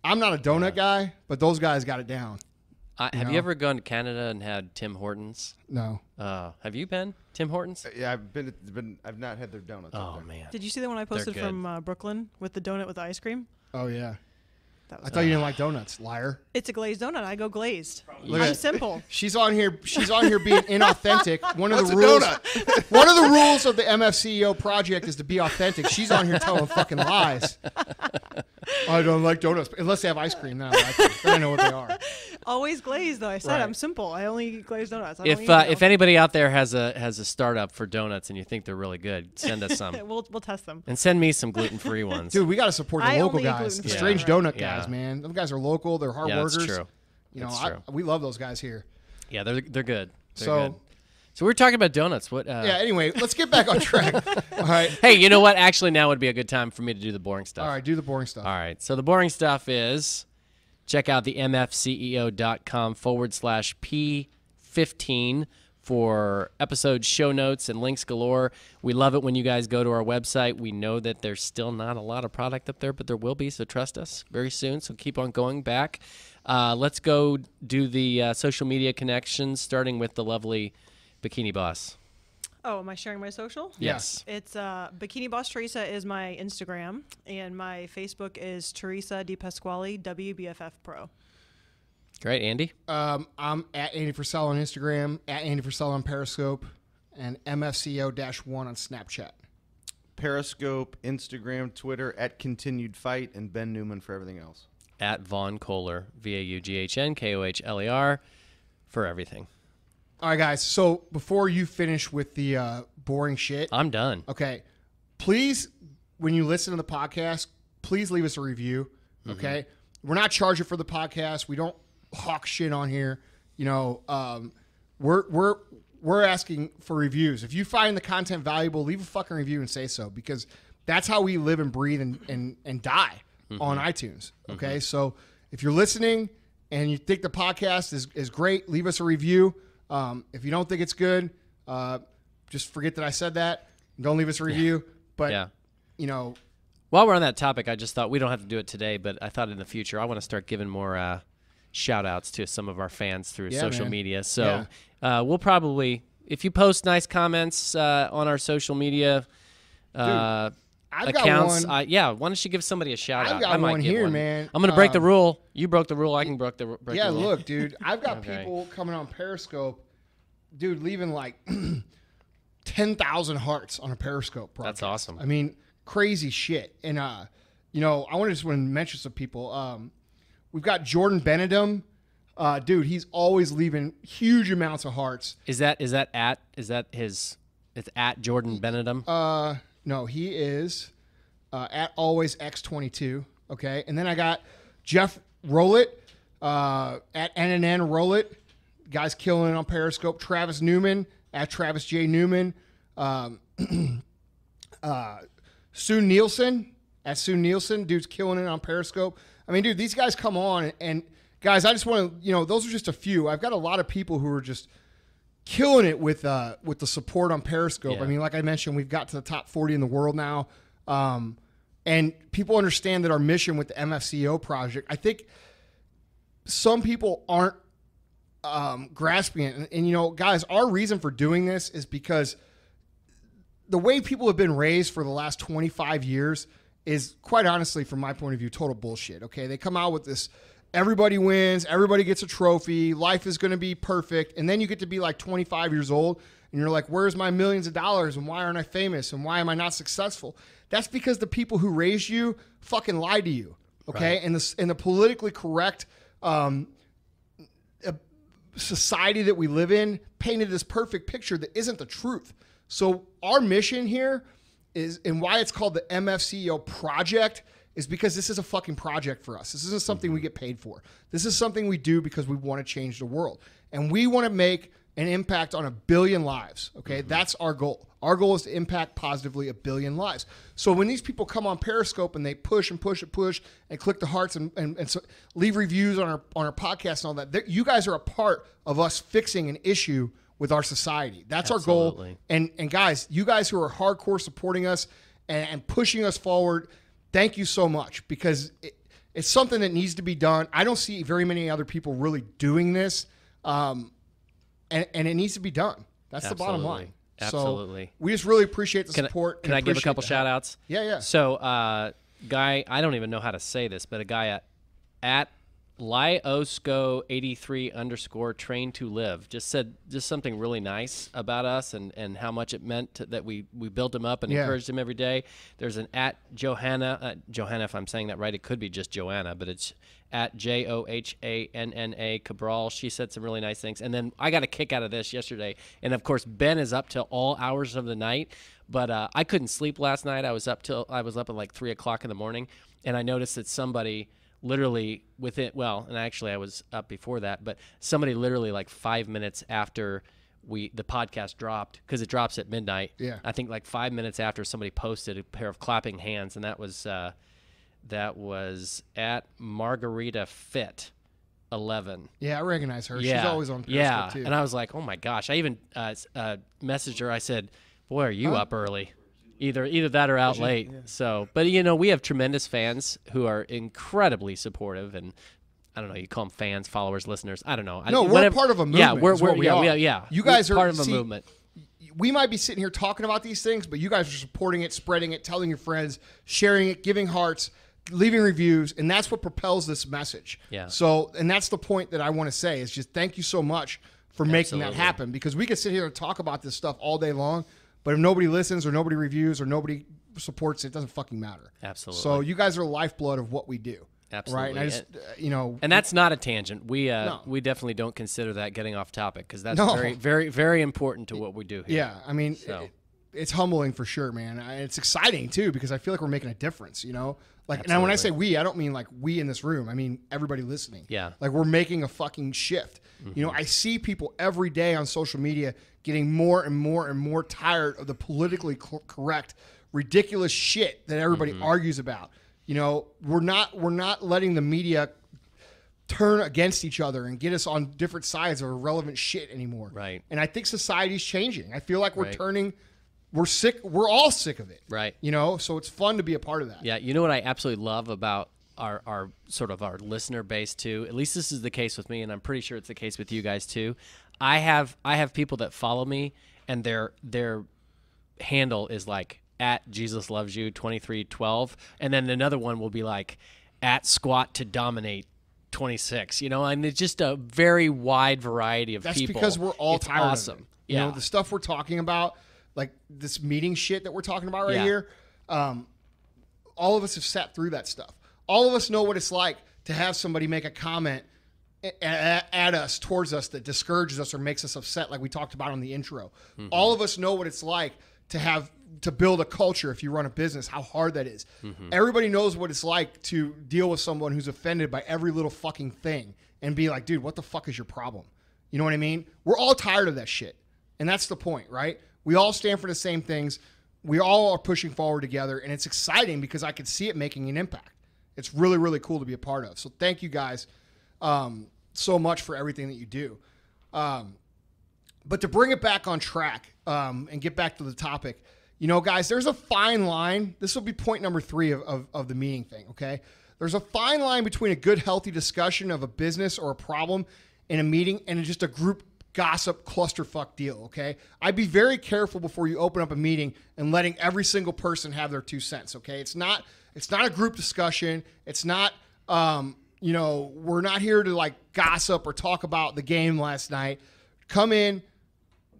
I'm not a donut guy, but those guys got it down. Have know? you ever gone to Canada and had Tim Hortons? No. Have you been Tim Hortons? Yeah, I've not had their donuts. up Oh there. man. Did you see the one I posted good. from Brooklyn with the donut with the ice cream? Oh yeah. That I was thought you didn't like donuts, liar. It's a glazed donut. I go glazed. Look I'm at- simple. She's on here being inauthentic. One of What's the a rules donut? One of the rules of the MFCEO project is to be authentic. She's on here telling fucking lies. I don't like donuts unless they have ice cream. Then I like them. Then I know what they are. Always glazed though. I said Right. I'm simple. I only eat glazed donuts. I don't If anybody out there has a startup for donuts and you think they're really good, send us some. we'll test them. And send me some gluten-free ones. Dude, we got to support the I local only eat guys, the gluten-free. strange Yeah. donut Yeah. guys, man. Those guys are local. They're hard Yeah, that's workers. true. You know, That's true. we love those guys here. Yeah, they're good. They're So- good. So we're talking about donuts. What? Yeah. Anyway, let's get back on track. All right. Hey, you know what? Actually, now would be a good time for me to do the boring stuff. All right. Do the boring stuff. All right. So the boring stuff is check out the mfceo.com/P15 for episode show notes and links galore. We love it when you guys go to our website. We know that there's still not a lot of product up there, but there will be, so trust us very soon. So keep on going back. Let's go do the social media connections, starting with the lovely Bikini Boss. Oh, am I sharing my social? Yes. It's Bikini Boss Theresa is my Instagram, and my Facebook is Theresa Depasquale, WBFF Pro. Great, Andy. I'm at Andy Frisella on Instagram, at Andy Frisella on Periscope, and MFCEO-1 on Snapchat. Periscope, Instagram, Twitter, at Continued Fight, and Ben Newman for everything else. At Vaughn Kohler, VAUGHN, for everything. All right, guys. So before you finish with the boring shit, I'm done. okay, please, when you listen to the podcast, please leave us a review, okay? We're not charging for the podcast. We don't hawk shit on here. You know, we're asking for reviews. If you find the content valuable, leave a fucking review and say so, because that's how we live and breathe and die on iTunes, okay? So if you're listening and you think the podcast is great, leave us a review. If you don't think it's good, just forget that I said that. Don't leave us a review. But, you know. While we're on that topic, I just thought we don't have to do it today, but I thought in the future I want to start giving more shout-outs to some of our fans through social media. So we'll probably, if you post nice comments on our social media accounts, why don't you give somebody a shout-out? I've got one here, man. I'm going to break the rule. You broke the rule. I can break the rule. Yeah, look, dude. I've got people coming on Periscope, dude, leaving like 10,000 hearts on a Periscope broadcast. That's awesome. I mean, crazy shit. And, you know, I want to mention some people. We've got Jordan Benedum. Dude, he's always leaving huge amounts of hearts. It's at Jordan Benedum? No, he is at always X22. Okay. And then I got Jeff Rowlett at NNN Rowlett. Guy's killing it on Periscope. Travis Newman at Travis J. Newman. Sue Nielsen at Sue Nielsen. Dude's killing it on Periscope. I mean, dude, these guys come on. And guys, I just want to, you know, those are just a few. I've got a lot of people who are just killing it with the support on Periscope. Yeah. I mean, like I mentioned, we've got to the top 40 in the world now. And people understand that our mission with the MFCEO project, I think some people aren't grasping it. And, you know, guys, our reason for doing this is because the way people have been raised for the last 25 years is, quite honestly, from my point of view, total bullshit. Okay. They come out with this, everybody wins, everybody gets a trophy, life is going to be perfect. And then you get to be like 25 years old and you're like, where's my millions of dollars and why aren't I famous and why am I not successful? That's because the people who raised you fucking lied to you. Okay. Right. And the politically correct society that we live in painted this perfect picture that isn't the truth. So our mission here is, and why it's called the MFCEO Project, is because this is a fucking project for us. This isn't something we get paid for. This is something we do because we want to change the world. And we want to make an impact on 1 billion lives. Okay. That's our goal. Our goal is to impact positively 1 billion lives. So when these people come on Periscope and they push and push and push and click the hearts and so leave reviews on our podcast and all that, you guys are a part of us fixing an issue with our society. That's Absolutely. our goal. And guys, you guys who are hardcore supporting us and pushing us forward, thank you so much, because it's something that needs to be done. I don't see very many other people really doing this, and it needs to be done. That's the bottom line. Absolutely. So we just really appreciate the support. Can I give a couple shout outs? Yeah. So, guy, I don't even know how to say this, but a guy at Liosco83_ train to live just said something really nice about us and how much it meant that we built him up and encouraged him every day. There's an at Johanna, if I'm saying that right, it could be just Joanna, but it's at JOHANNA Cabral. She said some really nice things. And then I got a kick out of this yesterday. And of course, Ben is up till all hours of the night, but I couldn't sleep last night. I was up at like 3 o'clock in the morning, and I noticed that somebody literally and actually I was up before that, but somebody literally like 5 minutes after the podcast dropped, because it drops at midnight. Yeah. I think like 5 minutes after, somebody posted a pair of clapping hands, and that was at Margarita Fit 11. Yeah, I recognize her. She's always on Periscope too. And I was like, oh my gosh. I even messaged her. I said, boy, are you up early? Either that or out late. Yeah. So, but you know, we have tremendous fans who are incredibly supportive, and I don't know. You call them fans, followers, listeners. I don't know. No, we're part of a movement. Yeah, we're yeah. You guys are part of a movement. We might be sitting here talking about these things, but you guys are supporting it, spreading it, telling your friends, sharing it, giving hearts, leaving reviews, and that's what propels this message. Yeah. So, and that's the point that I want to say is just thank you so much for making that happen, because we could sit here and talk about this stuff all day long, but if nobody listens or nobody reviews or nobody supports it, it doesn't fucking matter. Absolutely. So you guys are the lifeblood of what we do. Absolutely. Right? And I just, and that's not a tangent. We definitely don't consider that getting off topic, because that's very, very, very important to what we do here. Yeah. I mean, it's humbling for sure, man. It's exciting too, because I feel like we're making a difference, you know? Like, and when I say we, I don't mean like we in this room. I mean everybody listening. Yeah. Like we're making a fucking shift. You know, I see people every day on social media getting more and more and more tired of the politically correct, ridiculous shit that everybody argues about. You know, we're not letting the media turn against each other and get us on different sides of irrelevant shit anymore. Right. And I think society's changing. I feel like we're turning. We're sick. We're all sick of it. Right. You know, so it's fun to be a part of that. Yeah. You know what I absolutely love about our sort of our listener base too? At least this is the case with me, and I'm pretty sure it's the case with you guys too. I have people that follow me, and their handle is like at Jesus Loves You 2312, and then another one will be like at Squat to Dominate 26. You know, and it's just a very wide variety of people. That's because we're all tired awesome. of it. Yeah. You know, the stuff we're talking about, like this meeting shit that we're talking about right here, all of us have sat through that stuff. All of us know what it's like to have somebody make a comment at us, towards us, that discourages us or makes us upset, like we talked about on the intro. All of us know what it's like to build a culture if you run a business, how hard that is. Everybody knows what it's like to deal with someone who's offended by every little fucking thing and be like, dude, what the fuck is your problem? You know what I mean? We're all tired of that shit. And that's the point, right? We all stand for the same things. We all are pushing forward together, and it's exciting because I can see it making an impact. It's really, really cool to be a part of. So thank you guys so much for everything that you do. But to bring it back on track and get back to the topic, you know, guys, there's a fine line. This will be point number 3 of the meeting thing, okay? There's a fine line between a good, healthy discussion of a business or a problem in a meeting and just a group gossip clusterfuck deal, okay? I'd be very careful before you open up a meeting and letting every single person have their 2 cents, okay? It's not a group discussion. It's not, you know, we're not here to like gossip or talk about the game last night. Come in,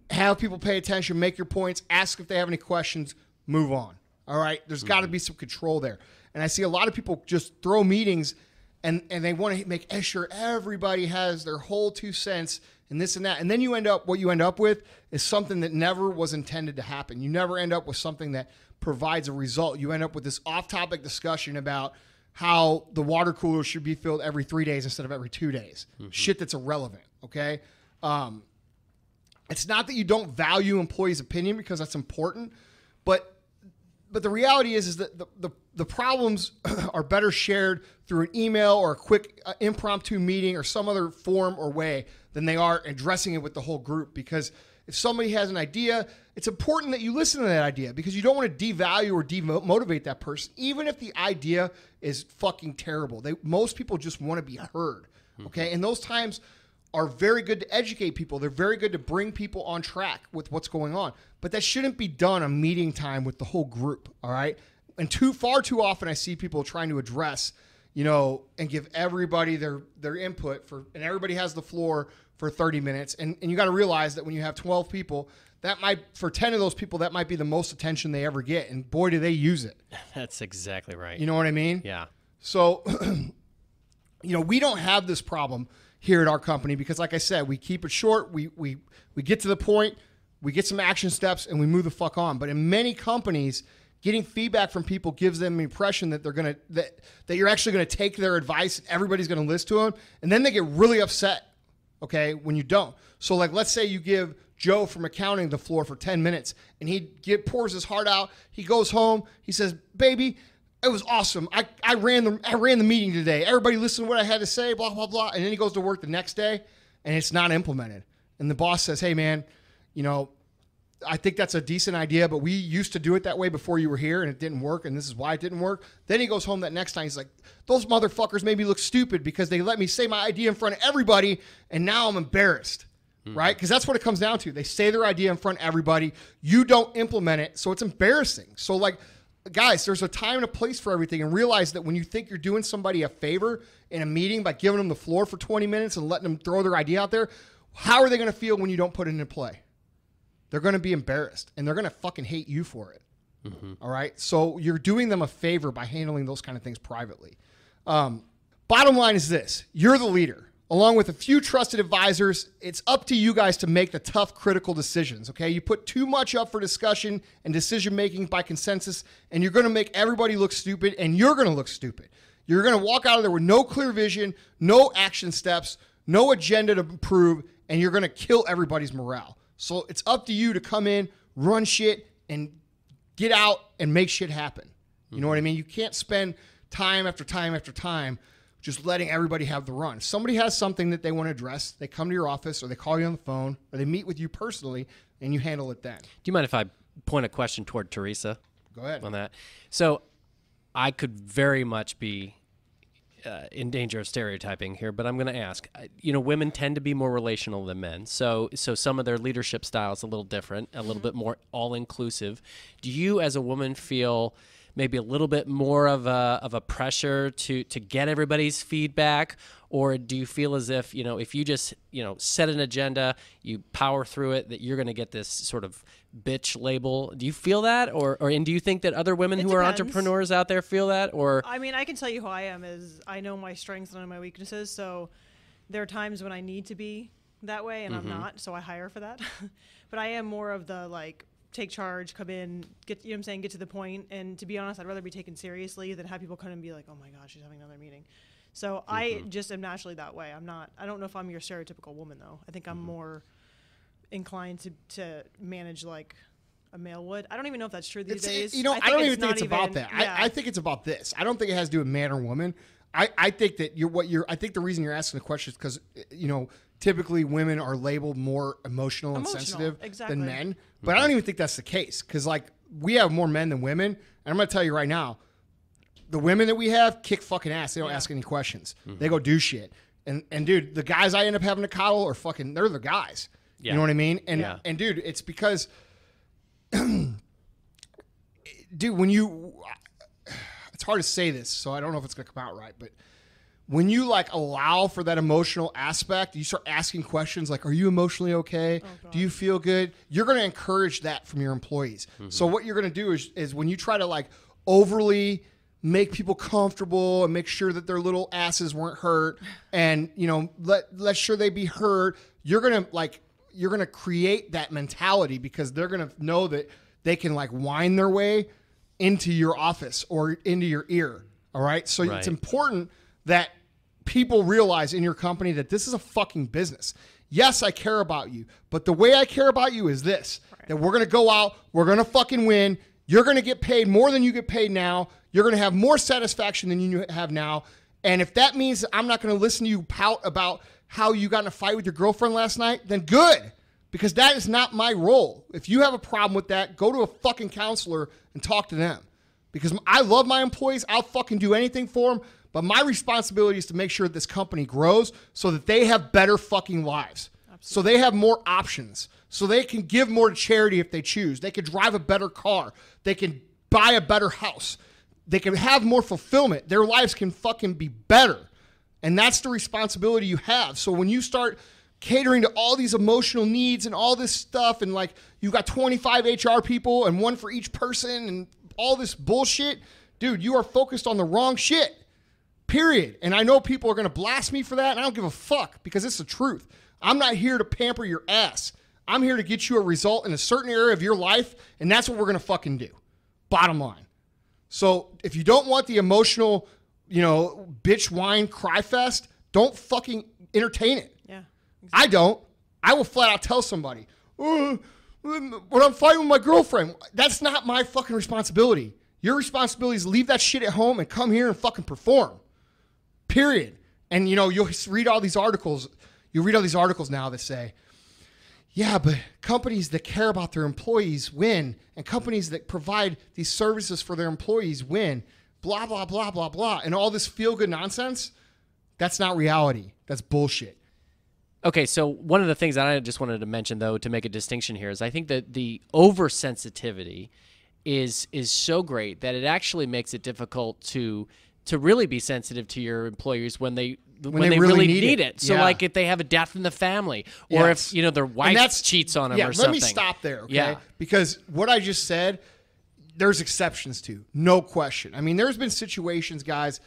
have people pay attention, make your points, ask if they have any questions, move on. All right? There's got to be some control there. And I see a lot of people just throw meetings and they want to make sure everybody has their whole 2 cents and this and that. And then what you end up with is something that never was intended to happen. You never end up with something that provides a result. You end up with this off-topic discussion about how the water cooler should be filled every 3 days instead of every 2 days. Shit that's irrelevant, okay? It's not that you don't value employees' opinion, because that's important, but the reality is that the problems are better shared through an email or a quick impromptu meeting or some other form or way than they are addressing it with the whole group. Because if somebody has an idea, it's important that you listen to that idea, because you don't want to devalue or demotivate that person, even if the idea is fucking terrible. Most people just want to be heard, okay? And those times are very good to educate people. They're very good to bring people on track with what's going on. But that shouldn't be done on meeting time with the whole group, all right? And far too often I see people trying to address, you know, and give everybody their input and everybody has the floor for 30 minutes. And you got to realize that when you have 12 people, for 10 of those people, that might be the most attention they ever get. And boy, do they use it. That's exactly right. You know what I mean? Yeah. So, you know, we don't have this problem here at our company because, like I said, we keep it short. We get to the point, we get some action steps, and we move the fuck on. But in many companies, getting feedback from people gives them the impression that that you're actually gonna take their advice and everybody's gonna listen to them, and then they get really upset, okay, when you don't. So, like, let's say you give Joe from accounting the floor for 10 minutes, and he pours his heart out. He goes home. He says, "Baby, it was awesome. I ran the meeting today. Everybody listened to what I had to say, blah, blah, blah." And then he goes to work the next day, and it's not implemented. And the boss says, "Hey, man, you know, I think that's a decent idea, but we used to do it that way before you were here, and it didn't work, and this is why it didn't work. Then he goes home that next time. He's like, those motherfuckers made me look stupid because they let me say my idea in front of everybody, and now I'm embarrassed, right? Because that's what it comes down to. They say their idea in front of everybody. You don't implement it, so it's embarrassing. So, like, guys, there's a time and a place for everything, and realize that when you think you're doing somebody a favor in a meeting by giving them the floor for 20 minutes and letting them throw their idea out there, how are they going to feel when you don't put it into play? They're going to be embarrassed, and they're going to fucking hate you for it. All right? So you're doing them a favor by handling those kind of things privately. Bottom line is this. You're the leader. Along with a few trusted advisors, it's up to you guys to make the tough, critical decisions, okay? You put too much up for discussion and decision-making by consensus, and you're going to make everybody look stupid, and you're going to look stupid. You're going to walk out of there with no clear vision, no action steps, no agenda to improve, and you're going to kill everybody's morale. So it's up to you to come in, run shit, and get out and make shit happen. You know what I mean? You can't spend time after time after time just letting everybody have the run. If somebody has something that they want to address, they come to your office or they call you on the phone or they meet with you personally, and you handle it then. Do you mind if I point a question toward Theresa? Go ahead. On that. So I could very much be in danger of stereotyping here, but I'm going to ask. Women tend to be more relational than men, so some of their leadership style is a little different, a little bit more all-inclusive. Do you, as a woman, feel maybe a little bit more of a pressure to get everybody's feedback, or do you feel as if if you just set an agenda, you power through it, that you're going to get this sort of bitch label? Do you feel that, and do you think that other women who are entrepreneurs out there feel that? Or I mean, I can tell you who I am is I know my strengths and my weaknesses. So there are times when I need to be that way, and I'm not, so I hire for that. But I am more of the like take charge, come in, get get to the point. And to be honest, I'd rather be taken seriously than have people come and be like, oh my gosh, she's having another meeting. So I just am naturally that way. I don't know if I'm your stereotypical woman though. I think I'm more inclined to manage like a male would. I don't even know if that's true these days. I don't even think it's about that. Yeah. I think it's about this. I don't think it has to do with man or woman. I think that I think the reason you're asking the question is because typically women are labeled more emotional and sensitive than men. But I don't even think that's the case, because like we have more men than women, and I'm gonna tell you right now, the women that we have kick fucking ass. They don't ask any questions. They go do shit. And dude, the guys I end up having to coddle are fucking, they're the guys. Yeah. You know what I mean? And dude, it's because, dude, it's hard to say this, so I don't know if it's going to come out right, but when you like allow for that emotional aspect, you start asking questions like, are you emotionally okay? Do you feel good? You're going to encourage that from your employees. So what you're going to do is when you try to like overly make people comfortable and make sure that their little asses weren't hurt and, let sure they be heard, you're going to create that mentality, because they're going to know that they can like whine their way into your office or into your ear. All right. So It's important that people realize in your company that this is a fucking business. Yes, I care about you, but the way I care about you is this, that we're going to go out, we're going to fucking win. You're going to get paid more than you get paid now. You're going to have more satisfaction than you have now. And if that means that I'm not going to listen to you pout about how you got in a fight with your girlfriend last night, then good, because that is not my role. If you have a problem with that, go to a fucking counselor and talk to them, because I love my employees. I'll fucking do anything for them. But my responsibility is to make sure that this company grows so that they have better fucking lives. Absolutely. So they have more options. So they can give more to charity if they choose. They can drive a better car. They can buy a better house. They can have more fulfillment. Their lives can fucking be better. And that's the responsibility you have. So when you start catering to all these emotional needs and all this stuff, and like you've got 25 HR people and one for each person and all this bullshit, dude, you are focused on the wrong shit. Period. And I know people are going to blast me for that, and I don't give a fuck, because it's the truth. I'm not here to pamper your ass. I'm here to get you a result in a certain area of your life, and that's what we're going to fucking do. Bottom line. So if you don't want the emotional, bitch whine cry fest, don't fucking entertain it. Yeah. Exactly. I don't. I will flat out tell somebody, when I'm fighting with my girlfriend, that's not my fucking responsibility. Your responsibility is to leave that shit at home and come here and fucking perform. Period. And you'll read all these articles. You read all these articles now that say, Yeah, but companies that care about their employees win, and companies that provide these services for their employees win. Blah, blah, blah, blah, blah. And all this feel-good nonsense, that's not reality. That's bullshit. Okay, so one of the things that I just wanted to mention, though, to make a distinction here, is I think that the oversensitivity is so great that it actually makes it difficult to really be sensitive to your employees when they really need it. So like if they have a death in the family, or if their wife cheats on them or something. Let me stop there, okay? Yeah. Because what I just said, there's exceptions to, no question. I mean, there's been situations, guys,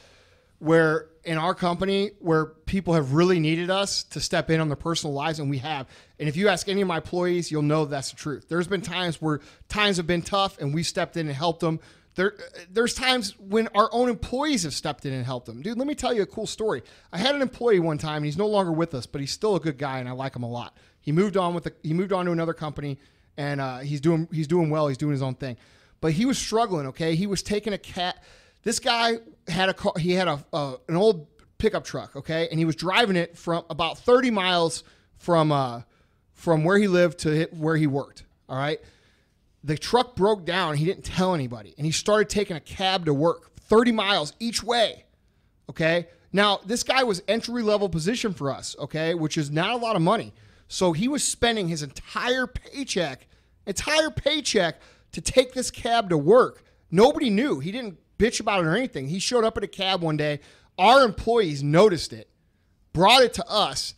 where in our company where people have really needed us to step in on their personal lives, and we have. And if you ask any of my employees, you'll know that's the truth. There's been times where times have been tough and we stepped in and helped them. There's times when our own employees have stepped in and helped them. Dude, let me tell you a cool story. I had an employee one time, and he's no longer with us, but he's still a good guy, and I like him a lot. He moved on to another company, and he's doing well. He's doing his own thing, but he was struggling. Okay, he was taking a cat. This guy had a car. He had an old pickup truck. Okay, and he was driving it from about 30 miles from where he lived to where he worked. All right. The truck broke down. He didn't tell anybody. And he started taking a cab to work 30 miles each way. Okay. Now, this guy was entry-level position for us, okay, which is not a lot of money. So he was spending his entire paycheck to take this cab to work. Nobody knew. He didn't bitch about it or anything. He showed up at a cab one day. Our employees noticed it, brought it to us.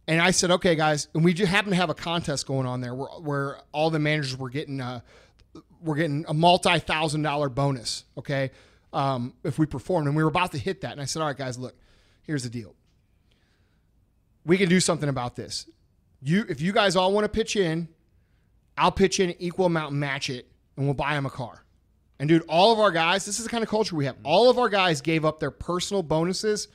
And I said, okay, guys, and we just happened to have a contest going on there where all the managers were getting a multi-$1,000 bonus, okay, if we performed. And we were about to hit that. And I said, all right, guys, look, here's the deal. We can do something about this. If you guys all want to pitch in, I'll pitch in an equal amount and match it, and we'll buy them a car. And, dude, all of our guys, this is the kind of culture we have. All of our guys gave up their personal bonuses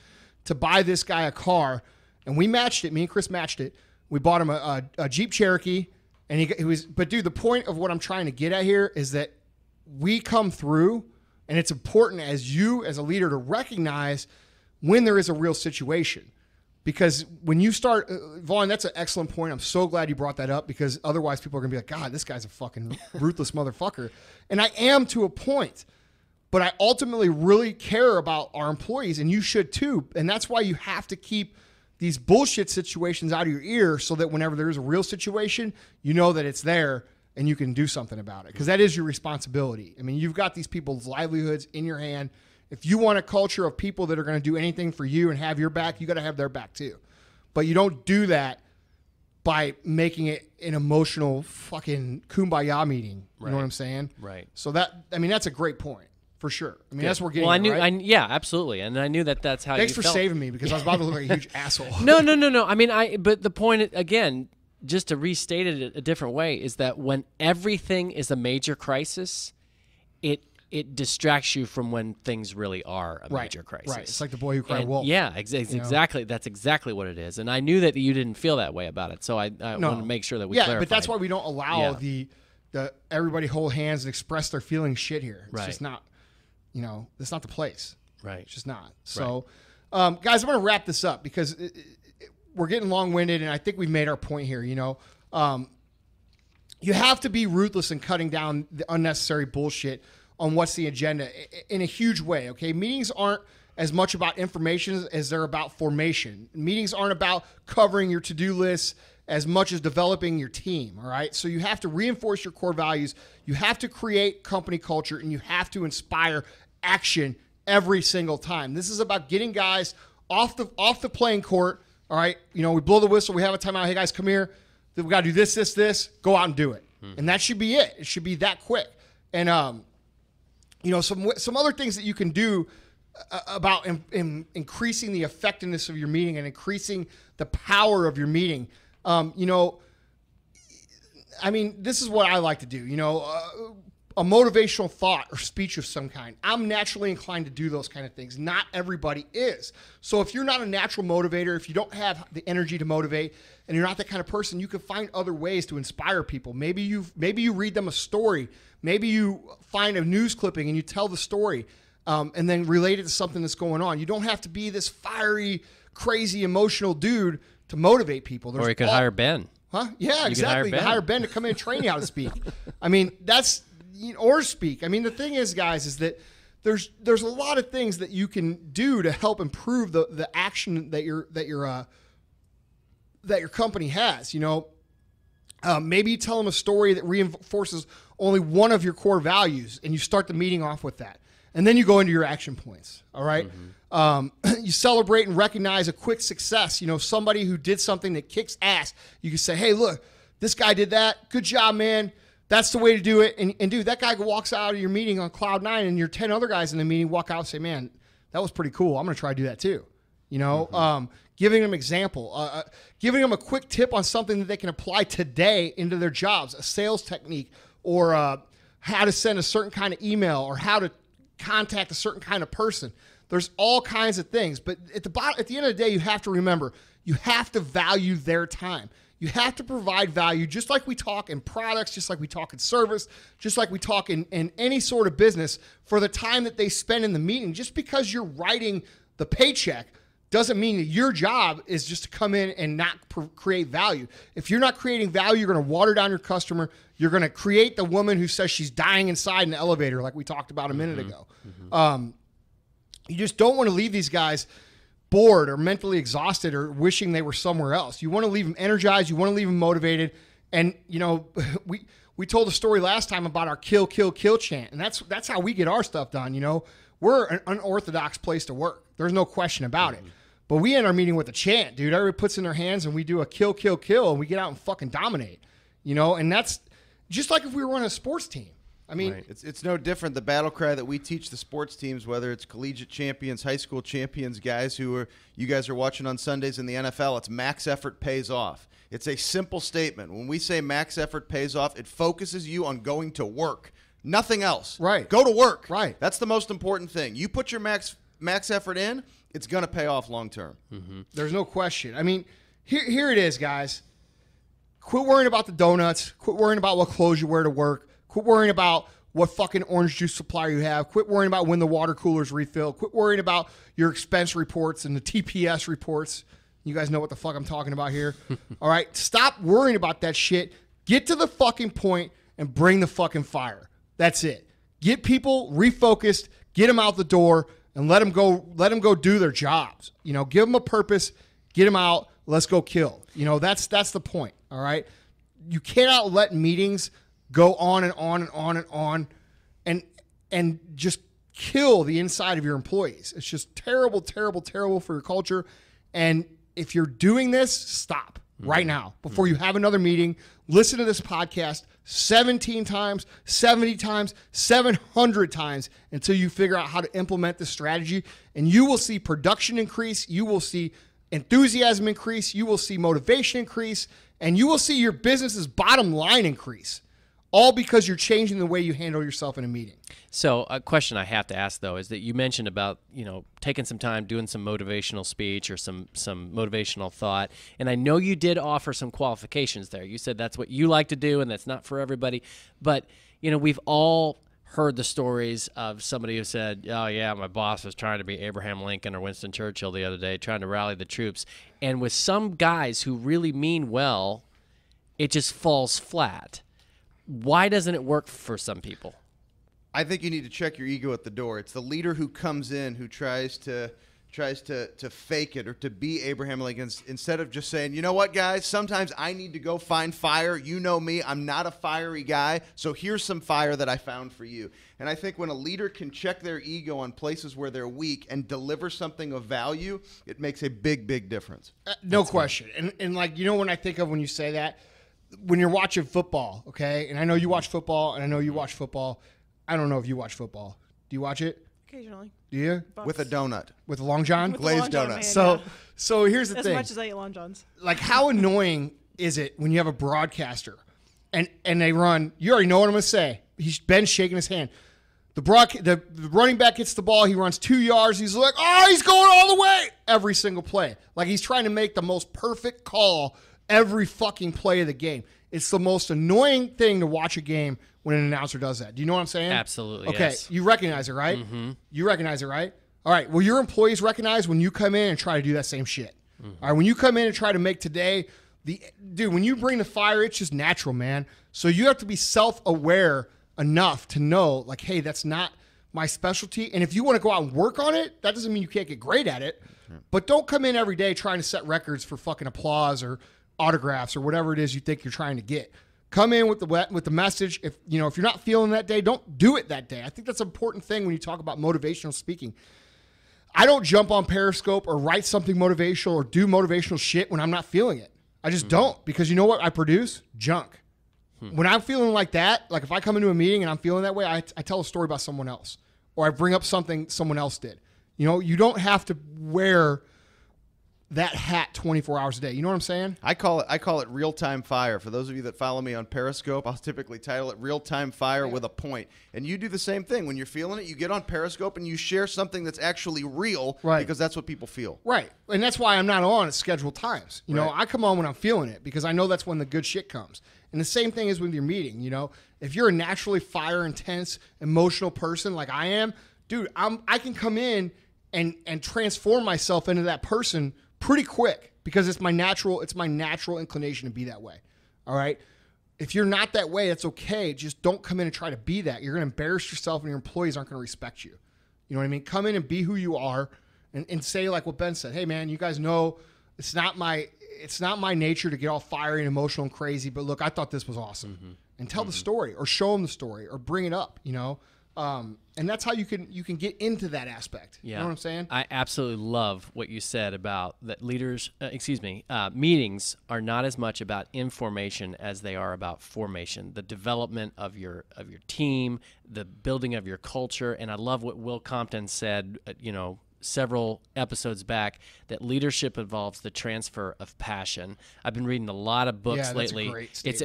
to buy this guy a car. And we matched it. Me and Chris matched it. We bought him a Jeep Cherokee, and he was. But dude, the point of what I'm trying to get at here is that we come through, and it's important as you as a leader to recognize when there is a real situation, because when you start, Vaughn, that's an excellent point. I'm so glad you brought that up, because otherwise people are gonna be like, God, this guy's a fucking ruthless motherfucker, and I am to a point. But I ultimately really care about our employees, and you should too. And that's why you have to keep these bullshit situations out of your ear, so that whenever there is a real situation, you know that it's there and you can do something about it, because that is your responsibility. I mean, you've got these people's livelihoods in your hand. If you want a culture of people that are going to do anything for you and have your back, you got to have their back too. But you don't do that by making it an emotional fucking kumbaya meeting. You know what I'm saying? Right. So that's a great point. For sure. I mean, that's what we're getting. Well, I knew, yeah, absolutely, and I knew that's how. Thanks you for felt. saving me, because I was about to look like a huge asshole. No. I mean, but the point again, just to restate it a different way, is that when everything is a major crisis, it distracts you from when things really are a major crisis. Right. It's like the boy who cried wolf. Yeah, exactly. That's exactly what it is, and I knew that you didn't feel that way about it, so I wanted to make sure that we clarified. But that's why we don't allow the everybody hold hands and express their feelings shit here. It's just not. That's not the place. Right. It's just not. So, guys, I'm going to wrap this up, because we're getting long-winded, and I think we've made our point here. You have to be ruthless in cutting down the unnecessary bullshit on what's the agenda in a huge way, okay? Meetings aren't as much about information as they're about formation. Meetings aren't about covering your to-do list as much as developing your team, all right? So you have to reinforce your core values. You have to create company culture, and you have to inspire action every single time. This is about getting guys off the playing court, all right? We blow the whistle. We have a timeout. Hey, guys, come here. We got to do this. Go out and do it. And that should be it. It should be that quick. And, some other things that you can do about increasing the effectiveness of your meeting and increasing the power of your meeting. This is what I like to do, a motivational thought or speech of some kind. I'm naturally inclined to do those kind of things. Not everybody is. So if you're not a natural motivator, if you don't have the energy to motivate, and you're not that kind of person, you can find other ways to inspire people. Maybe you read them a story. Maybe you find a news clipping and you tell the story, and then relate it to something that's going on. You don't have to be this fiery, crazy, emotional dude to motivate people. Or you could hire Ben. Huh? Yeah, exactly. You can hire Ben to come in and train you how to speak. I mean, that's or speak. I mean, the thing is, guys, is that there's a lot of things that you can do to help improve the action that your company has. Maybe you tell them a story that reinforces only one of your core values, and you start the meeting off with that. And then you go into your action points, all right? Mm-hmm. You celebrate and recognize a quick success. Somebody who did something that kicks ass. You can say, hey, look, this guy did that. Good job, man. That's the way to do it. And dude, that guy walks out of your meeting on cloud 9, and your 10 other guys in the meeting walk out and say, man, that was pretty cool. I'm going to try to do that too. Giving them example, giving them a quick tip on something that they can apply today into their jobs, a sales technique, or how to send a certain kind of email, or how to contact a certain kind of person. There's all kinds of things, but at the end of the day, you have to remember, you have to value their time. You have to provide value, just like we talk in products, just like we talk in service, just like we talk in any sort of business, for the time that they spend in the meeting. Just because you're writing the paycheck doesn't mean that your job is just to come in and not create value. If you're not creating value, you're going to water down your customer. You're going to create the woman who says she's dying inside in the elevator, like we talked about a minute ago. Mm-hmm. You just don't want to leave these guys bored or mentally exhausted or wishing they were somewhere else. You want to leave them energized. You want to leave them motivated. And, we told a story last time about our kill, kill, kill chant. And that's how we get our stuff done. We're an unorthodox place to work. There's no question about it. But we end our meeting with a chant, dude. Everybody puts in their hands and we do a kill, kill, kill, and we get out and fucking dominate. And that's just like if we were on a sports team. I mean, right. It's no different. The battle cry that we teach the sports teams, whether it's collegiate champions, high school champions, guys you guys are watching on Sundays in the NFL, it's max effort pays off. It's a simple statement. When we say max effort pays off, it focuses you on going to work. Nothing else. Right. Go to work. Right. That's the most important thing. You put your max effort in, it's going to pay off long term. Mm-hmm. There's no question. I mean, here it is, guys. Quit worrying about the donuts. Quit worrying about what clothes you wear to work. Quit worrying about what fucking orange juice supplier you have. Quit worrying about when the water cooler's refilled. Quit worrying about your expense reports and the TPS reports. You guys know what the fuck I'm talking about here. All right? Stop worrying about that shit. Get to the fucking point and bring the fucking fire. That's it. Get people refocused. Get them out the door. And let them go do their jobs. Give them a purpose, get them out, let's go kill. That's the point, all right? You cannot let meetings go on and on and on and on and just kill the inside of your employees. It's just terrible, terrible, terrible for your culture. And if you're doing this, stop right now before you have another meeting. Listen to this podcast 17 times, 70 times, 700 times until you figure out how to implement this strategy. And you will see production increase. You will see enthusiasm increase. You will see motivation increase. And you will see your business's bottom line increase. All because you're changing the way you handle yourself in a meeting. So a question I have to ask, though, is that you mentioned about, taking some time, doing some motivational speech or some motivational thought. And I know you did offer some qualifications there. You said that's what you like to do and that's not for everybody. But, we've all heard the stories of somebody who said, oh, yeah, my boss was trying to be Abraham Lincoln or Winston Churchill the other day, trying to rally the troops. And with some guys who really mean well, it just falls flat. Why doesn't it work for some people? I think you need to check your ego at the door. It's the leader who comes in who tries to fake it or to be Abraham Lincoln instead of just saying, you know what, guys, sometimes I need to go find fire. You know me. I'm not a fiery guy. So here's some fire that I found for you. And I think when a leader can check their ego on places where they're weak and deliver something of value, it makes a big, big difference. No question. And when I think of when you say that, when you're watching football, okay, and I know you watch football, and I know you watch football. I don't know if you watch football. Do you watch it? Occasionally. Do you? Bucks. With a donut. With a Long John? Glazed donut. So here's the thing. As much as I eat Long Johns. Like, how annoying is it when you have a broadcaster and they run, you already know what I'm going to say. Ben's shaking his hand. The running back gets the ball. He runs 2 yards. He's like, oh, he's going all the way. Every single play. Like, he's trying to make the most perfect call every fucking play of the game. It's the most annoying thing to watch a game when an announcer does that. Do you know what I'm saying? Absolutely. Okay, yes. You recognize it, right? Mm-hmm. You recognize it, right? All right, well, your employees recognize when you come in and try to do that same shit. Mm-hmm. All right, when you come in and try to make today Dude, when you bring the fire, it's just natural, man. So you have to be self-aware enough to know, like, hey, that's not my specialty. And if you want to go out and work on it, that doesn't mean you can't get great at it. But don't come in every day trying to set records for fucking applause or autographs or whatever it is you think you're trying to get. Come in with the message. If you're not feeling that day, don't do it that day. I think that's an important thing when you talk about motivational speaking. I don't jump on Periscope or write something motivational or do motivational shit when I'm not feeling it. I just don't, because you know what I produce? Junk. When I'm feeling like that, like if I come into a meeting and I'm feeling that way, I tell a story about someone else, or I bring up something someone else did. You don't have to wear that hat 24 hours a day. You know what I'm saying? I call it real-time fire. For those of you that follow me on Periscope, I'll typically title it real-time fire with a point. And you do the same thing. When you're feeling it, you get on Periscope and you share something that's actually real, because that's what people feel. Right. And that's why I'm not on at scheduled times. You know, I come on when I'm feeling it, because I know that's when the good shit comes. And the same thing is with your meeting. If you're a naturally fire, intense, emotional person like I am, dude, I can come in and transform myself into that person pretty quick, because it's my natural inclination to be that way. All right. If you're not that way, that's okay. Just don't come in and try to be that. You're going to embarrass yourself, and your employees aren't going to respect you. You know what I mean? Come in and be who you are, and say like what Ben said. Hey man, you guys know it's not my nature to get all fiery and emotional and crazy, but look, I thought this was awesome. And tell the story, or show them the story, or bring it up, and that's how you can get into that aspect. Yeah. You know what I'm saying? I absolutely love what you said about that meetings are not as much about information as they are about formation, the development of your team, the building of your culture. And I love what Will Compton said, several episodes back, that leadership involves the transfer of passion. I've been reading a lot of books lately. A great statement.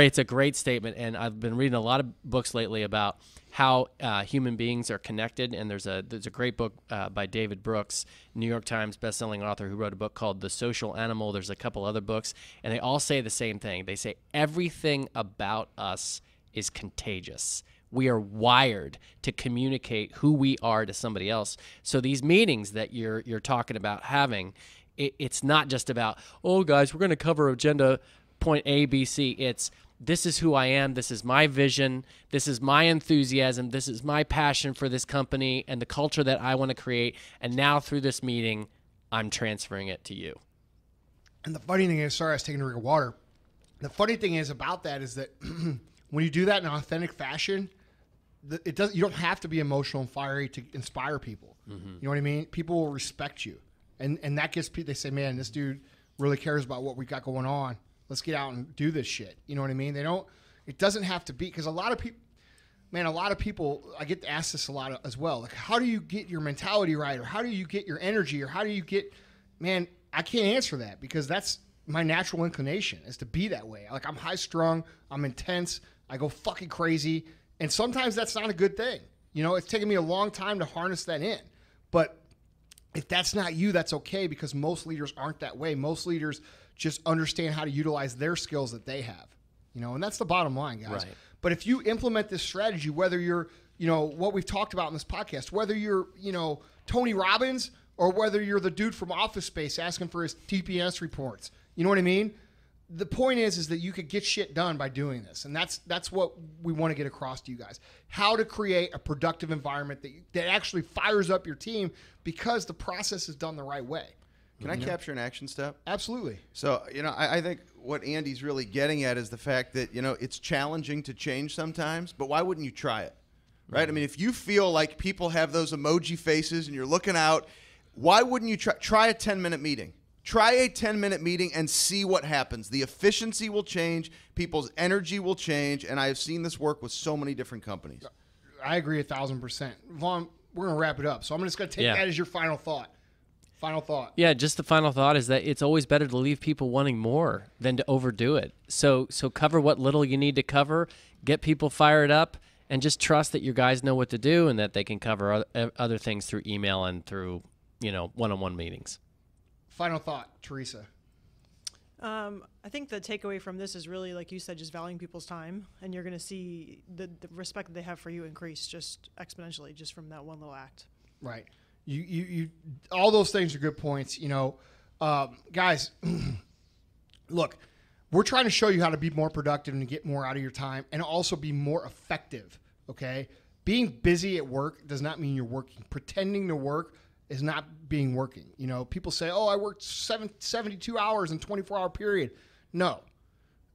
It's a great statement, and I've been reading a lot of books lately about how human beings are connected. And there's a great book by David Brooks, New York Times bestselling author, who wrote a book called The Social Animal. There's a couple other books, and they all say the same thing. They say everything about us is contagious. We are wired to communicate who we are to somebody else. So these meetings that you're talking about having, it's not just about, oh, guys, we're going to cover agenda point A, B, C. It's, this is who I am. This is my vision. This is my enthusiasm. This is my passion for this company and the culture that I want to create. And now through this meeting, I'm transferring it to you. And the funny thing is, sorry, I was taking a drink of water. The funny thing is about that is that when you do that in an authentic fashion, you don't have to be emotional and fiery to inspire people. You know what I mean? People will respect you. And that gets people, they say, man, this dude really cares about what we got going on. Let's get out and do this shit. You know what I mean? It doesn't have to be, because a lot of people, I get asked this a lot as well. Like, how do you get your mentality right? Or how do you get your energy? Or how do you get, man, I can't answer that, because that's my natural inclination, is to be that way. Like, I'm high strung, I'm intense, I go fucking crazy. And sometimes that's not a good thing. It's taken me a long time to harness that in. But if that's not you, that's okay, because most leaders aren't that way. Most leaders just understand how to utilize their skills that they have. And that's the bottom line, guys. Right. But if you implement this strategy, whether you're, what we've talked about in this podcast, whether you're, Tony Robbins, or whether you're the dude from Office Space asking for his TPS reports, you know what I mean? The point is that you could get shit done by doing this. And that's what we want to get across to you guys. How to create a productive environment that actually fires up your team, because the process is done the right way. Can I capture an action step? Absolutely. So, I think what Andy's really getting at is the fact that, it's challenging to change sometimes, but why wouldn't you try it? Right? I mean, if you feel like people have those emoji faces and you're looking out, why wouldn't you try a 10-minute meeting? Try a 10-minute meeting and see what happens. The efficiency will change. People's energy will change. And I have seen this work with so many different companies. I agree 1,000%. Vaughn, we're going to wrap it up. So I'm just going to take that as your final thought. Final thought. Yeah, just the final thought is that it's always better to leave people wanting more than to overdo it. So cover what little you need to cover, get people fired up, and just trust that your guys know what to do and that they can cover other things through email and through, one-on-one meetings. Final thought, Theresa. I think the takeaway from this is really, like you said, just valuing people's time, and you're going to see the respect that they have for you increase just exponentially just from that one little act. Right. You all those things are good points. Guys, look, we're trying to show you how to be more productive and to get more out of your time and also be more effective, okay? Being busy at work does not mean you're working. Pretending to work is not being working. You know, people say, oh, I worked 72 hours in a 24-hour period. No.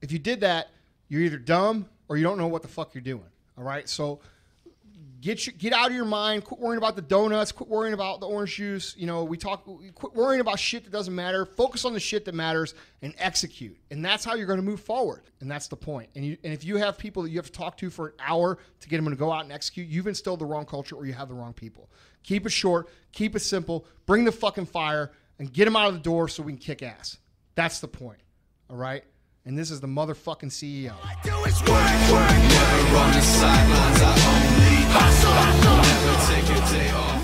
If you did that, you're either dumb or you don't know what the fuck you're doing, all right? So get out of your mind. Quit worrying about the donuts. Quit worrying about the orange juice. You know, quit worrying about shit that doesn't matter. Focus on the shit that matters and execute. And that's how you're going to move forward. And that's the point. And if you have people that you have to talk to for an hour to get them to go out and execute, you've instilled the wrong culture or you have the wrong people. Keep it short. Keep it simple. Bring the fucking fire and get them out of the door so we can kick ass. That's the point. All right? And this is the motherfucking CEO. All I do is work. Never on the sidelines, I only hustle. Never take a day off.